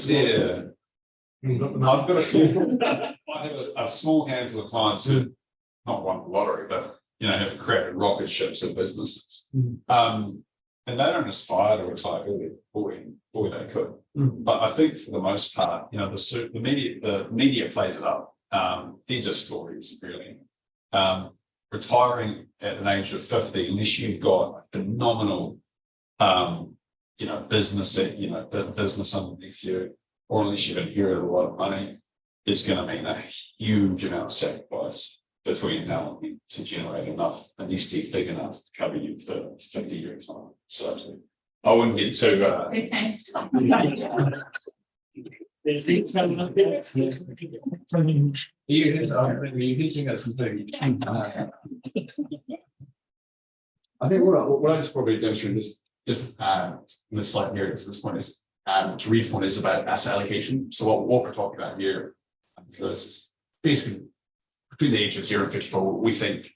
I've got I have a small handful of clients who not won the lottery, but have created rocket ships of businesses. And they don't aspire to retire early, boy they could. But I think for the most part, the media plays it up. They're just stories, really. Retiring at an age of 50, unless you've got a phenomenal business the business underneath you, or unless you've inherited a lot of money, is going to mean a huge amount of sacrifice between now and then to generate enough, a nest egg big enough to cover you for 50 years time. So I wouldn't get too Big thanks to You're hinting at something. I think what I just probably demonstrate this slide here at this point is to Reed's point is about asset allocation. So what we're talking about here, because it's basically between the ages of 0 and 54, we think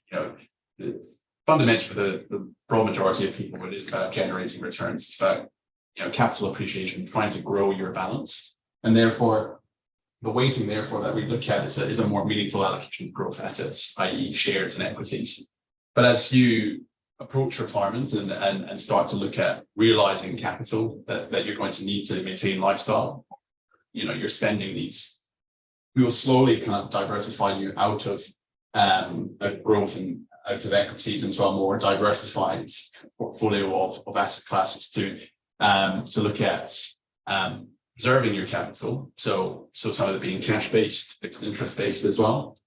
fundamentally for the broad majority of people, it is about generating returns. It's about capital appreciation, trying to grow your balance, and therefore the weighting therefore that we look at is a more meaningful allocation of growth assets, i.e. shares and equities. But as you approach retirement and start to look at realizing capital that you're going to need to maintain lifestyle, your spending needs, we will slowly kind of diversify you out of growth and out of equities into a more diversified portfolio of asset classes to look at preserving your capital. So some of it being cash based, fixed interest based as well,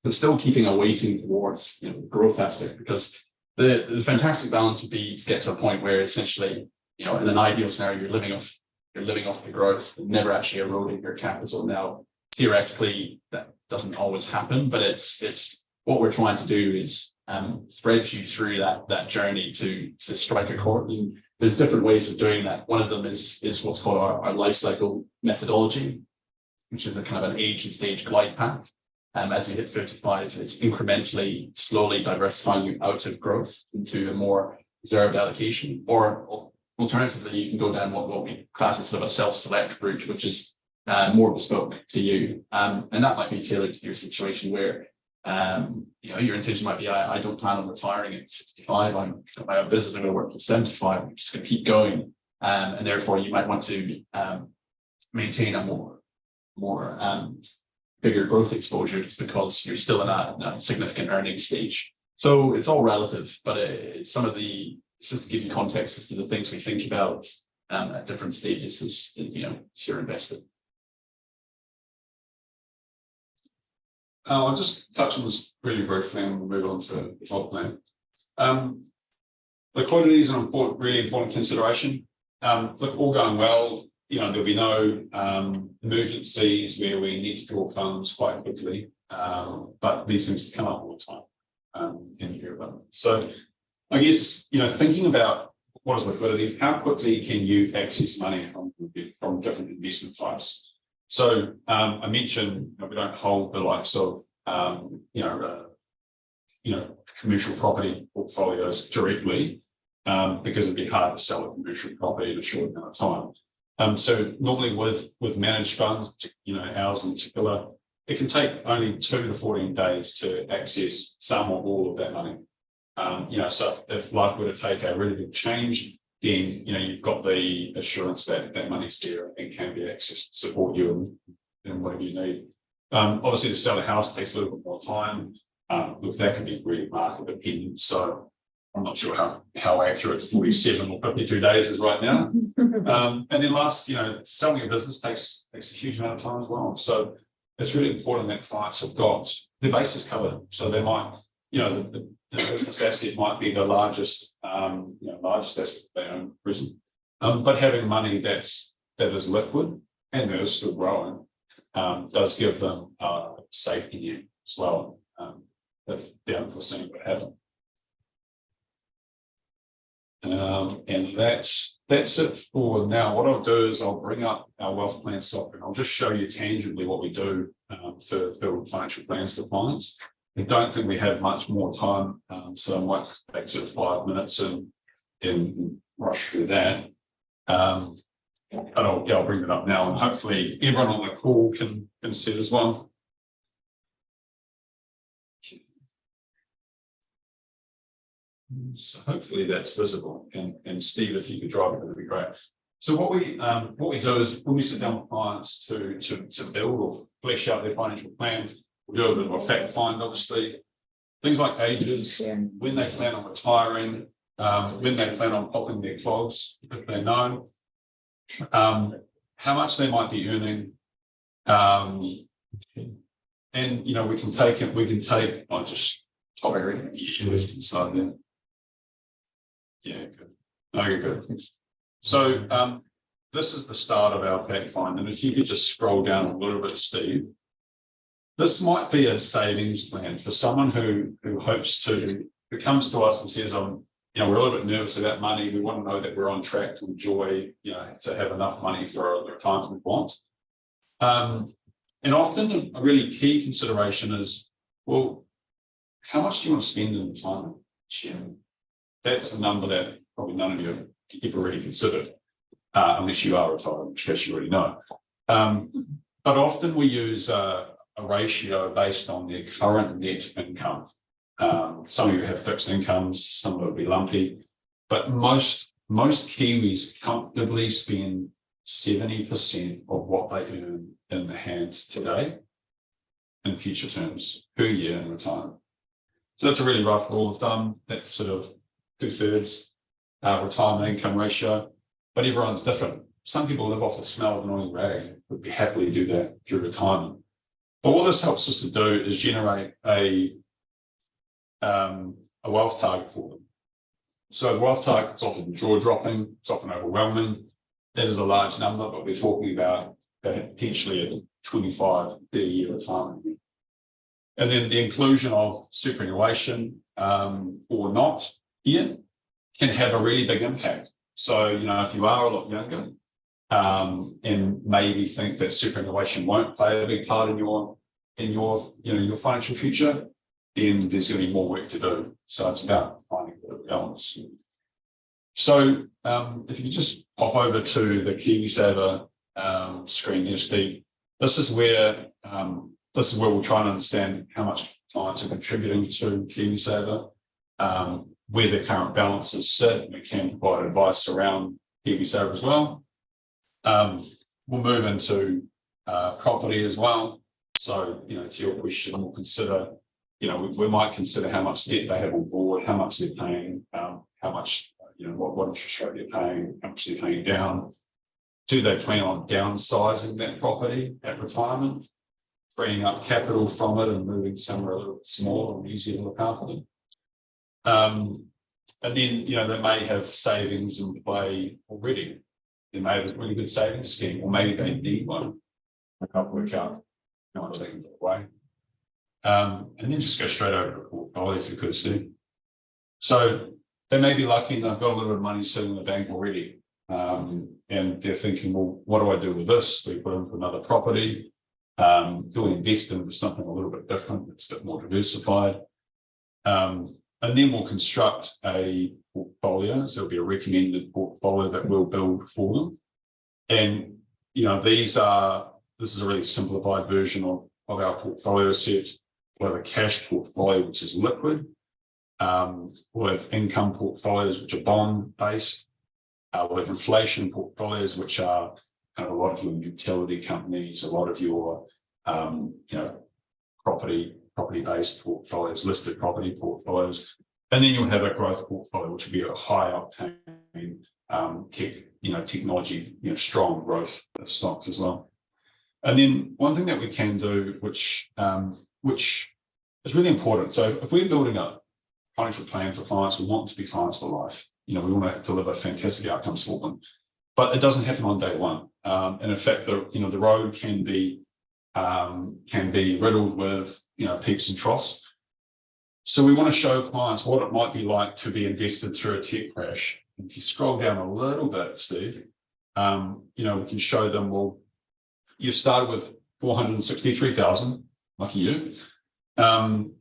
but still keeping a weighting towards the growth aspect, because the fantastic balance would be to get to a point where essentially in an ideal scenario you're living off the growth and never actually eroding your capital. Now theoretically that doesn't always happen, but it's what we're trying to do is thread you through that journey to strike a chord. And there's different ways of doing that. One of them is what's called our life cycle methodology, which is a kind of an age and stage glide path. As you hit 55, it's incrementally, slowly diversifying you out of growth into a more reserved allocation, or alternatively, you can go down what we class as sort of a self-select route, which is more bespoke to you. And that might be tailored to your situation where your intention might be, I don't plan on retiring at 65. I've got my own business, I'm going to work till 75. I'm just going to keep going. And therefore you might want to maintain a more bigger growth exposure just because you're still in a significant earning stage. So it's all relative, but it's just to give you context as to the things we think about at different stages as you're invested. I'll just touch on this really briefly and we'll move on to the WealthPlan. Liquidity is an really important consideration. Look, all going well, there'll be no emergencies where we need to draw funds quite quickly, but these things come up all the time in hear about. So I guess, thinking about what is liquidity, how quickly can you access money from different investment types? So I mentioned we don't hold the likes of commercial property portfolios directly because it'd be hard to sell a commercial property in a short amount of time. So normally with managed funds, ours in particular, it can take only 2 to 14 days to access some or all of that money. So if life were to take a really big change, then you've got the assurance that that money's there and can be accessed to support you in whatever you need. Obviously, to sell a house takes a little bit more time. Look, that can be really market dependent. So I'm not sure how accurate 47 or 52 days is right now. And then last, selling a business takes a huge amount of time as well. So it's really important that clients have got their bases covered. So they might, the business asset might be the largest asset they own at present. But having money that is liquid and that is still growing does give them safety net as well. If the unforeseen would happen. And that's it for now. What I'll do is I'll bring up our WealthPlan software and I'll just show you tangibly what we do to build financial plans for clients. I don't think we have much more time, so I might take sort of 5 minutes and rush through that. But I'll bring it up now, and hopefully everyone on the call can see it as well. So hopefully that's visible, and Steve, if you could drive it, that'd be great. So what we do is when we sit down with clients to build or flesh out their financial plan, we'll do a bit of a fact find, obviously, things like ages, when they plan on retiring, when they plan on popping their clogs, if they know, how much they might be earning, and we can take I'll just top inside there. Yeah, good. Okay, good. So this is the start of our fact find, and if you could just scroll down a little bit, Steve. This might be a savings plan for someone who comes to us and says, we're a little bit nervous about money. We want to know that we're on track to enjoy, to have enough money for the retirement we want. And often a really key consideration is, well, how much do you want to spend in retirement? That's a number that probably none of you have ever really considered, unless you are retired, in which case you already know. But often we use a ratio based on their current net income. Some of you have fixed incomes, some of it will be lumpy, but most Kiwis comfortably spend 70% of what they earn in the hand today in future terms per year in retirement. So that's a really rough rule of thumb. That's sort of 2/3 retirement income ratio, but everyone's different. Some people live off the smell of an oil rag, would happily do that through retirement. But what this helps us to do is generate a wealth target for them. So the wealth target is often jaw-dropping, it's often overwhelming. That is a large number, but we're talking about potentially a 25-30 year retirement. And then the inclusion of superannuation or not here can have a really big impact. So, if you are a lot younger and maybe think that superannuation won't play a big part in your financial future, then there's going to be more work to do. So it's about finding a bit of balance. So if you just pop over to the KiwiSaver screen here, Steve, this is where we'll try and understand how much clients are contributing to KiwiSaver, where their current balances sit. We can provide advice around KiwiSaver as well. We'll move into property as well. So, to your question, we'll consider, we might consider how much debt they have on board, how much they're paying, how much, what interest rate they're paying, how much they're paying down. Do they plan on downsizing that property at retirement, freeing up capital from it and moving somewhere a little bit smaller and easier to look after? And then, they may have savings in play already. They may have a really good savings scheme, or maybe they need one. I can't work out how to take it away. And then just go straight over to the portfolio if you could see. So they may be lucky and they've got a little bit of money sitting in the bank already. And they're thinking, well, what do I do with this? Do we put it into another property? Do we invest into something a little bit different? It's a bit more diversified. And then we'll construct a portfolio. So it'll be a recommended portfolio that we'll build for them. And, this is a really simplified version of our portfolio set. We'll have a cash portfolio, which is liquid. We'll have income portfolios, which are bond-based. We'll have inflation portfolios, which are kind of a lot of your utility companies, a lot of your, property property-based portfolios, listed property portfolios. And then you'll have a growth portfolio, which will be a high octane technology, strong growth stocks as well. And then one thing that we can do, which is really important. So if we're building a financial plan for clients, we want to be clients for life. We want to deliver fantastic outcomes for them, but it doesn't happen on day one. And in fact, the road can be riddled with peaks and troughs. So we want to show clients what it might be like to be invested through a tech crash. If you scroll down a little bit, Steve, we can show them, well, you started with 463,000, lucky you,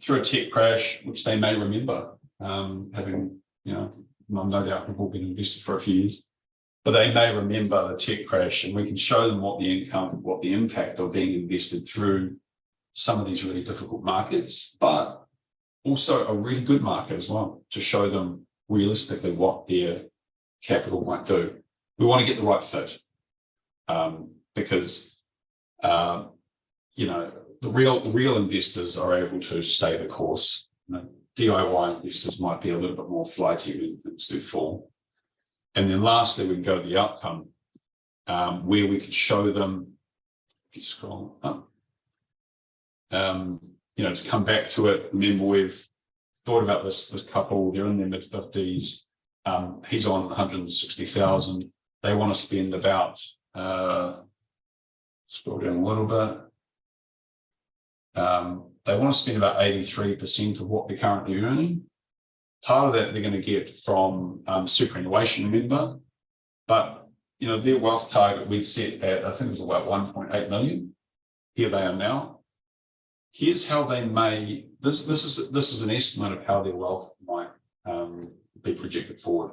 through a tech crash, which they may remember, having, no doubt we've all been invested for a few years, but they may remember the tech crash, and we can show them what the impact of being invested through some of these really difficult markets, but also a really good market as well, to show them realistically what their capital might do. We want to get the right fit, because the real investors are able to stay the course. DIY investors might be a little bit more flighty when things do fall. And then lastly, we can go to the outcome, where we can show them, if you scroll up, to come back to it. Remember, we've thought about this couple, they're in their mid-50s, he's on 160,000. They want to spend about, scroll down a little bit, they want to spend about 83% of what they're currently earning. Part of that they're going to get from superannuation, remember, but their wealth target we'd set at, I think it was about 1.8 million. Here they are now. Here's how they may, this is an estimate of how their wealth might be projected forward.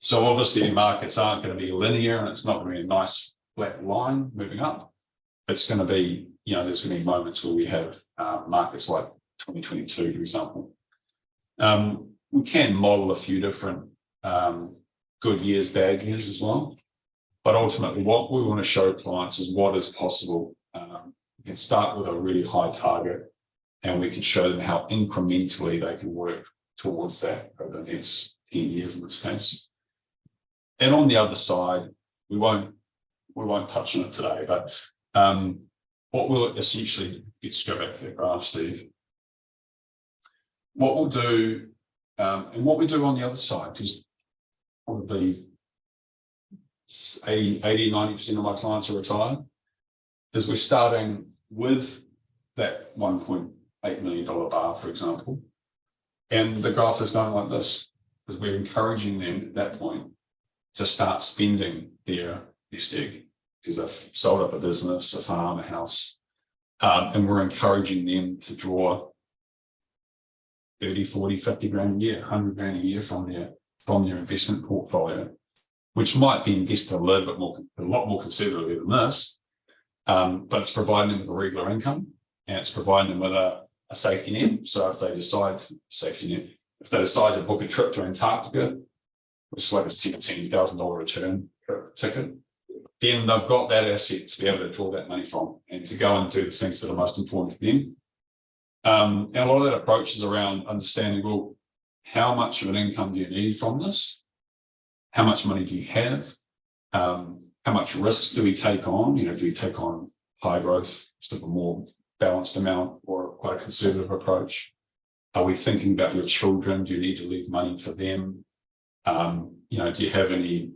So obviously markets aren't going to be linear, and it's not going to be a nice flat line moving up. It's going to be, there's going to be moments where we have markets like 2022, for example. We can model a few different good years, bad years as well. But ultimately, what we want to show clients is what is possible. We can start with a really high target, and we can show them how incrementally they can work towards that over the next 10 years in this case. And on the other side, we won't touch on it today, but what we'll essentially, let's go back to the graph, Steve. What we'll do, and what we do on the other side, because probably 80-90% of my clients are retired, is we're starting with that $1.8 million bar, for example, and the graph is going like this, because we're encouraging them at that point to start spending their nest egg, because they've sold up a business, a farm, a house, and we're encouraging them to draw 30, 40, 50 grand a year, 100 grand a year from their investment portfolio, which might be invested a lot more conservatively than this, but it's providing them with a regular income, and it's providing them with a safety net. So if they decide to book a trip to Antarctica, which is like a $17,000 return ticket, then they've got that asset to be able to draw that money from and to go and do the things that are most important for them. And a lot of that approach is around understanding, well, how much of an income do you need from this? How much money do you have? How much risk do we take on? Do we take on high growth, sort of a more balanced amount, or quite a conservative approach? Are we thinking about your children? Do you need to leave money for them? Do you have any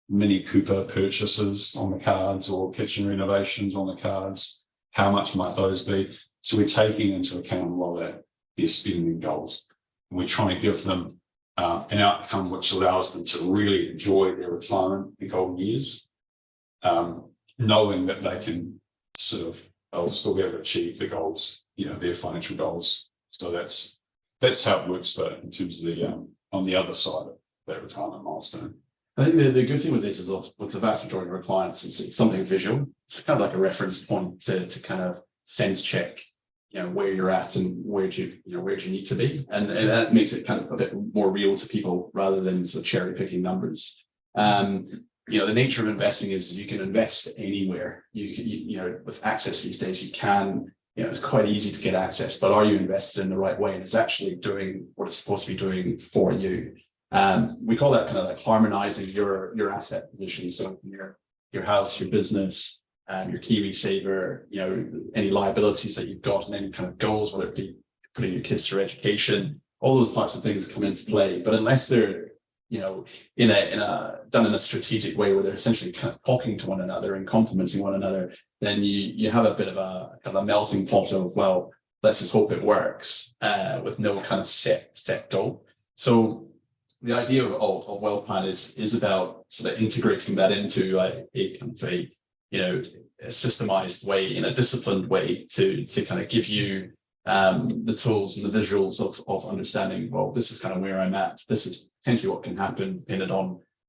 Mini Cooper purchases on the cards or kitchen renovations on the cards? How much might those be? So we're taking into account a lot of that, their spending goals. And we're trying to give them an outcome which allows them to really enjoy their retirement, the golden years, knowing that they can they'll still be able to achieve the goals, their financial goals. So that's how it works, though, in terms of on the other side of that retirement milestone. I think the good thing with this is also, with the vast majority of our clients, it's something visual. It's kind of like a reference point to kind of sense check, where you're at and where do you need to be, and that makes it kind of a bit more real to people rather than sort of cherry picking numbers. The nature of investing is you can invest anywhere. You with access these days, you can it's quite easy to get access, but are you invested in the right way? And it's actually doing what it's supposed to be doing for you. We call that kind of like harmonizing your asset position. So your house, your business, your Kiwi saver, any liabilities that you've got and any kind of goals, whether it be putting your kids through education, all those types of things come into play. But unless they're, done in a strategic way where they're essentially kind of talking to one another and complementing one another, then you have a bit of a kind of a melting pot of, well, let's just hope it works, with no kind of set goal. So the idea of WealthPlan is about sort of integrating that into a kind of a systemized way, in a disciplined way, to kind of give you the tools and the visuals of understanding, well, this is kind of where I'm at. This is potentially what can happen depending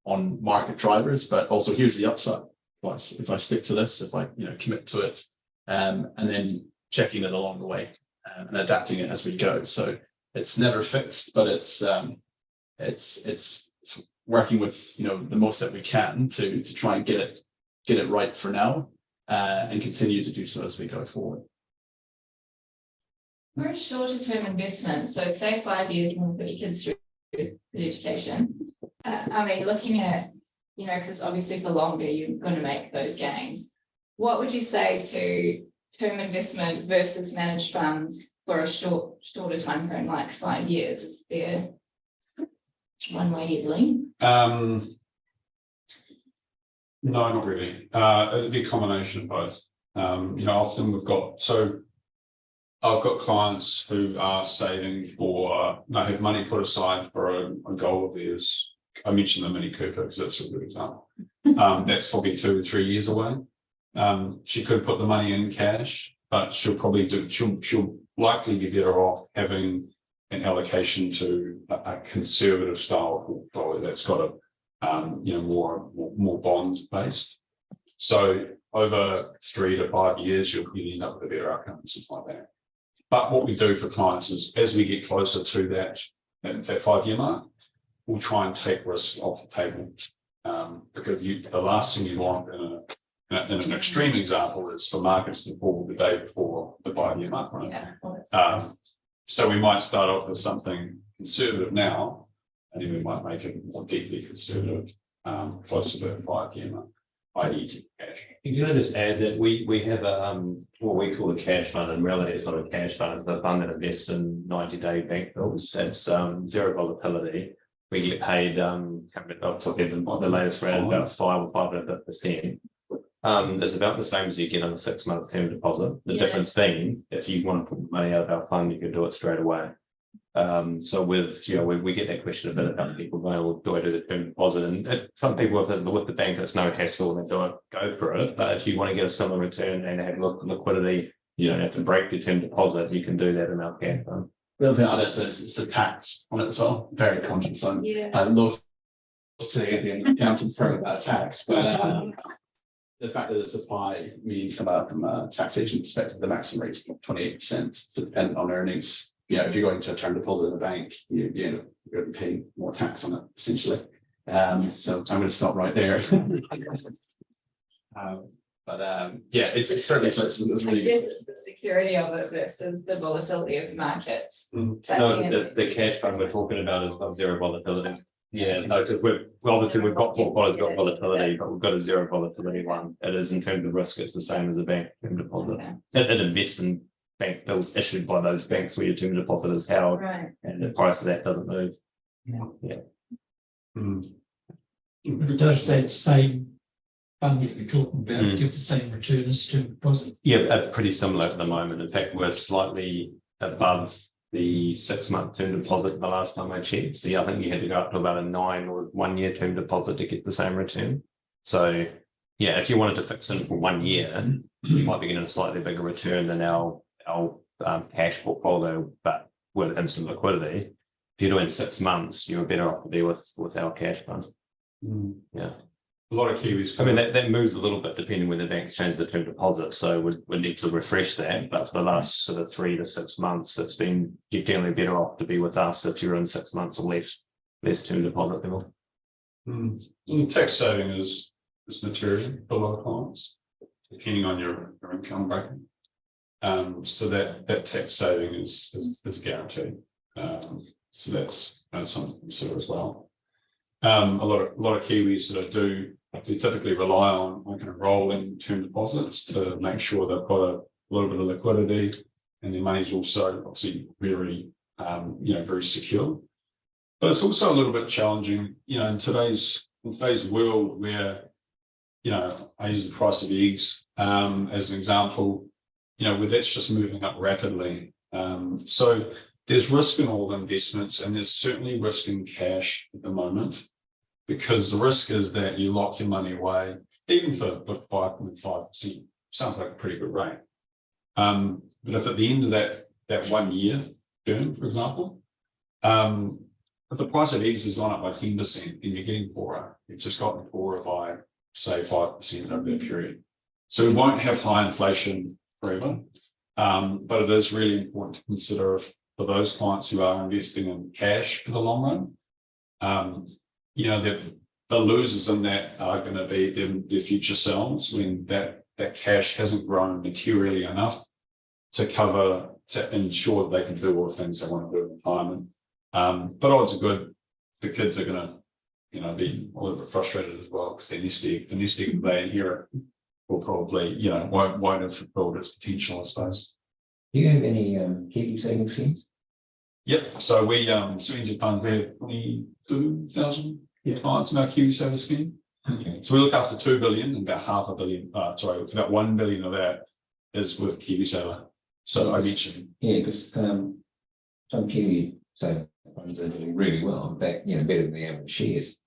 on market drivers, but also here's the upside. If I stick to this, if I commit to it, and then checking it along the way and adapting it as we go. So it's never fixed, but it's working with the most that we can to try and get it right for now, and continue to do so as we go forward. For a shorter term investment, so say 5 years, you want to put your kids through education. I mean, looking at, because obviously for longer, you're going to make those gains. What would you say to term investment versus managed funds for a shorter time frame, like 5 years? Is there one way you lean? No, not really. It'd be a combination of both. Often I've got clients who are saving have money put aside for a goal of theirs. I mentioned the Mini Cooper because that's a good example. That's probably 2 or 3 years away. She could put the money in cash, but she'll likely be better off having an allocation to a conservative style portfolio that's got more bond based. So over 3 to 5 years, you'll end up with a better outcome and something like that. But what we do for clients is, as we get closer to that 5-year mark, we'll try and take risk off the table, because the last thing you want in an extreme example is for markets to fall the day before the 5-year mark, right? Yeah. So we might start off with something conservative now, and then we might make it more deeply conservative closer to the 5-year mark, i.e. cash. Can I just add that we have what we call a cash fund, and really it's not a cash fund, it's a fund that invests in 90-day bank bills. That's zero volatility. We get paid, I'll talk even the latest rate, about 5 or 5.5%. It's about the same as you get on a 6-month term deposit. The difference being, if you want to put money out of our fund, you can do it straight away. So we get that question a bit about people going, well, do I do the term deposit? And some people with the bank, it's no hassle and they don't go for it. But if you want to get a similar return and have liquidity, you don't have to break the term deposit, you can do that in our cash fund. The other thing I noticed is it's the tax on it as well. Very conscious on. Yeah. I love to say the accountant firm about tax, but the fact that it's applied means from a taxation perspective, the maximum rate is 28%. So dependent on earnings, if you're going to a term deposit in a bank, you're going to be paying more tax on it essentially. So I'm going to stop right there. It's certainly it's really. I guess it's the security of it versus the volatility of markets. No, the cash fund we're talking about is of zero volatility. Yeah, no, because we've got portfolios got volatility, but we've got a zero volatility one. It is in terms of risk, it's the same as a bank term deposit. Okay. It invests in bank bills issued by those banks where your term deposit is held, Right. and the price of that doesn't move. It does that same fund that you're talking about, give the same return as term deposit. Yeah, pretty similar at the moment. In fact, we're slightly above the 6-month term deposit the last time I checked. So I think you had to go up to about a 9 or 1 year term deposit to get the same return. So yeah, if you wanted to fix in for 1 year, you might be getting a slightly bigger return than our cash portfolio, but with instant liquidity. If you're doing 6 months, you're better off to be with our cash fund. Yeah. A lot of Kiwis. I mean, that moves a little bit depending when the banks change the term deposit. So we need to refresh that. But for the last sort of 3 to 6 months, you're generally better off to be with us if you're in 6 months or less term deposit level. The tax saving is material for a lot of clients, depending on your income bracket. So that tax saving is guaranteed. So that's something to consider as well. A lot of Kiwis that they typically rely on kind of rolling term deposits to make sure they've got a little bit of liquidity, and their money's also obviously very very secure. But it's also a little bit challenging, in today's world where, I use the price of eggs as an example, where that's just moving up rapidly. So there's risk in all investments, and there's certainly risk in cash at the moment, because the risk is that you lock your money away, even for 5.5%, sounds like a pretty good rate. But if at the end of that 1 year term, for example, if the price of eggs has gone up by 10% and you're getting poorer, you've just gotten poorer by, say, 5% over that period. So we won't have high inflation forever, but it is really important to consider for those clients who are investing in cash for the long run, the losers in that are going to be their future selves when that cash hasn't grown materially enough to ensure that they can do all the things they want to do in retirement. But odds are good. The kids are going to, be a little bit frustrated as well, because the nest egg they inherit will probably, won't have fulfilled its potential, I suppose. Do you have any Kiwi savings schemes? Yep. So we NZ Funds, we have 22,000 clients in our Kiwi Saver scheme. Okay. So we look after 2 billion, and about $500 million. It's about 1 billion of that is with Kiwi Saver. So I mentioned, because some Kiwi Saver funds are doing really well. In fact, better than the average shares.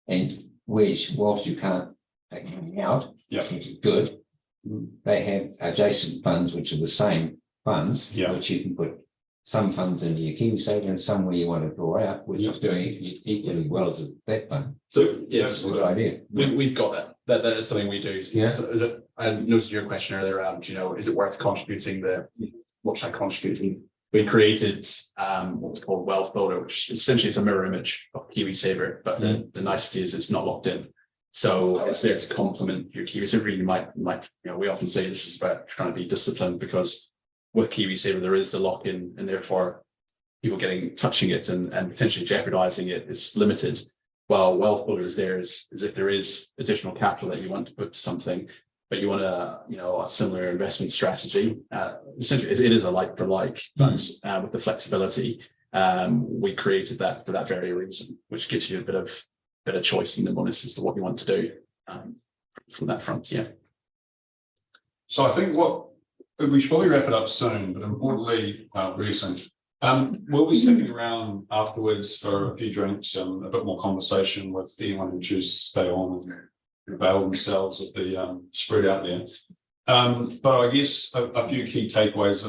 And whilst you can't take money out, which is good, they have adjacent funds which are the same funds, which you can put some funds into your Kiwi Saver and some where you want to draw out, which is doing equally well as that fund. So yes, that's a good idea. We've got that. That is something we do. Yeah. So I noticed your question earlier around, is it worth contributing what should I contribute? We created what was called Wealth Builder, which essentially is a mirror image of Kiwi Saver, but the nicety is it's not locked in. So it's there to complement your Kiwi Saver. You might, we often say this is about trying to be disciplined, because with Kiwi Saver there is the lock-in, and therefore people touching it and potentially jeopardizing it is limited. While Wealth Builder is there is if there is additional capital that you want to put to something, but you want a similar investment strategy. Essentially, it is a like-for-like fund with the flexibility. We created that for that very reason, which gives you a bit of choice and nimbleness as to what you want to do from that front. Yeah. So I think we should probably wrap it up soon, but importantly, really soon. We'll be sticking around afterwards for a few drinks and a bit more conversation with anyone who chooses to stay on and avail themselves of the spread out there. But I guess a few key takeaways,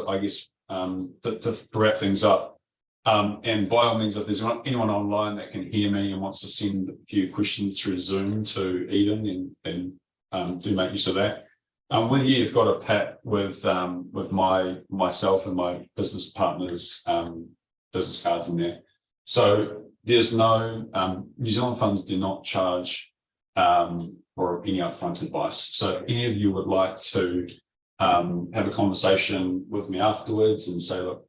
to wrap things up. And by all means, if there's anyone online that can hear me and wants to send a few questions through Zoom to Eden, then do make use of that. With you, you've got a pat with myself and my business partners' business cards in there. So there's no New Zealand funds do not charge for any upfront advice. So if any of you would like to have a conversation with me afterwards and say, look,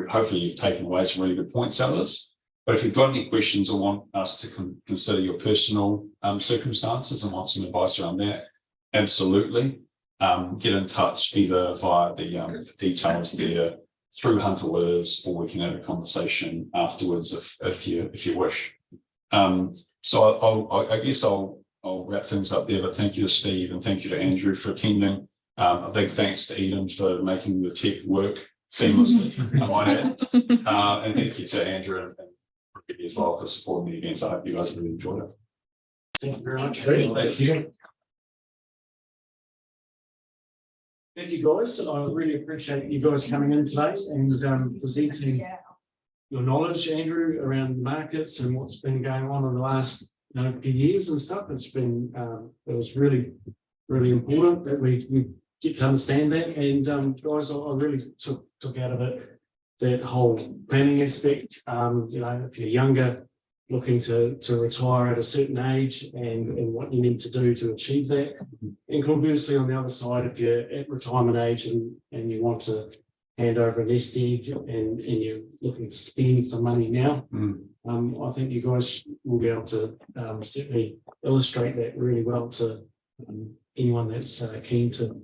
hopefully you've taken away some really good points out of this. But if you've got any questions or want us to consider your personal circumstances and want some advice around that, absolutely. Get in touch either via the details there through Hunter Withers, or we can have a conversation afterwards if you wish. So I guess I'll wrap things up there, but thank you to Steve and thank you to Andrew for attending. A big thanks to Eden for making the tech work seamlessly, I might add. And thank you to Andrew and Ricky as well for supporting the event. I hope you guys really enjoyed it. Thank you very much. Thank you, guys. I really appreciate you guys coming in today and presenting your knowledge, Andrew, around markets and what's been going on in the last few years and stuff. It's been it was really, really important that we get to understand that. And guys, I really took out of it that whole planning aspect. If you're younger, looking to retire at a certain age and what you need to do to achieve that. And conversely, on the other side, if you're at retirement age and you want to hand over a nest egg and you're looking to spend some money now, I think you guys will be able to certainly illustrate that really well to anyone that's keen to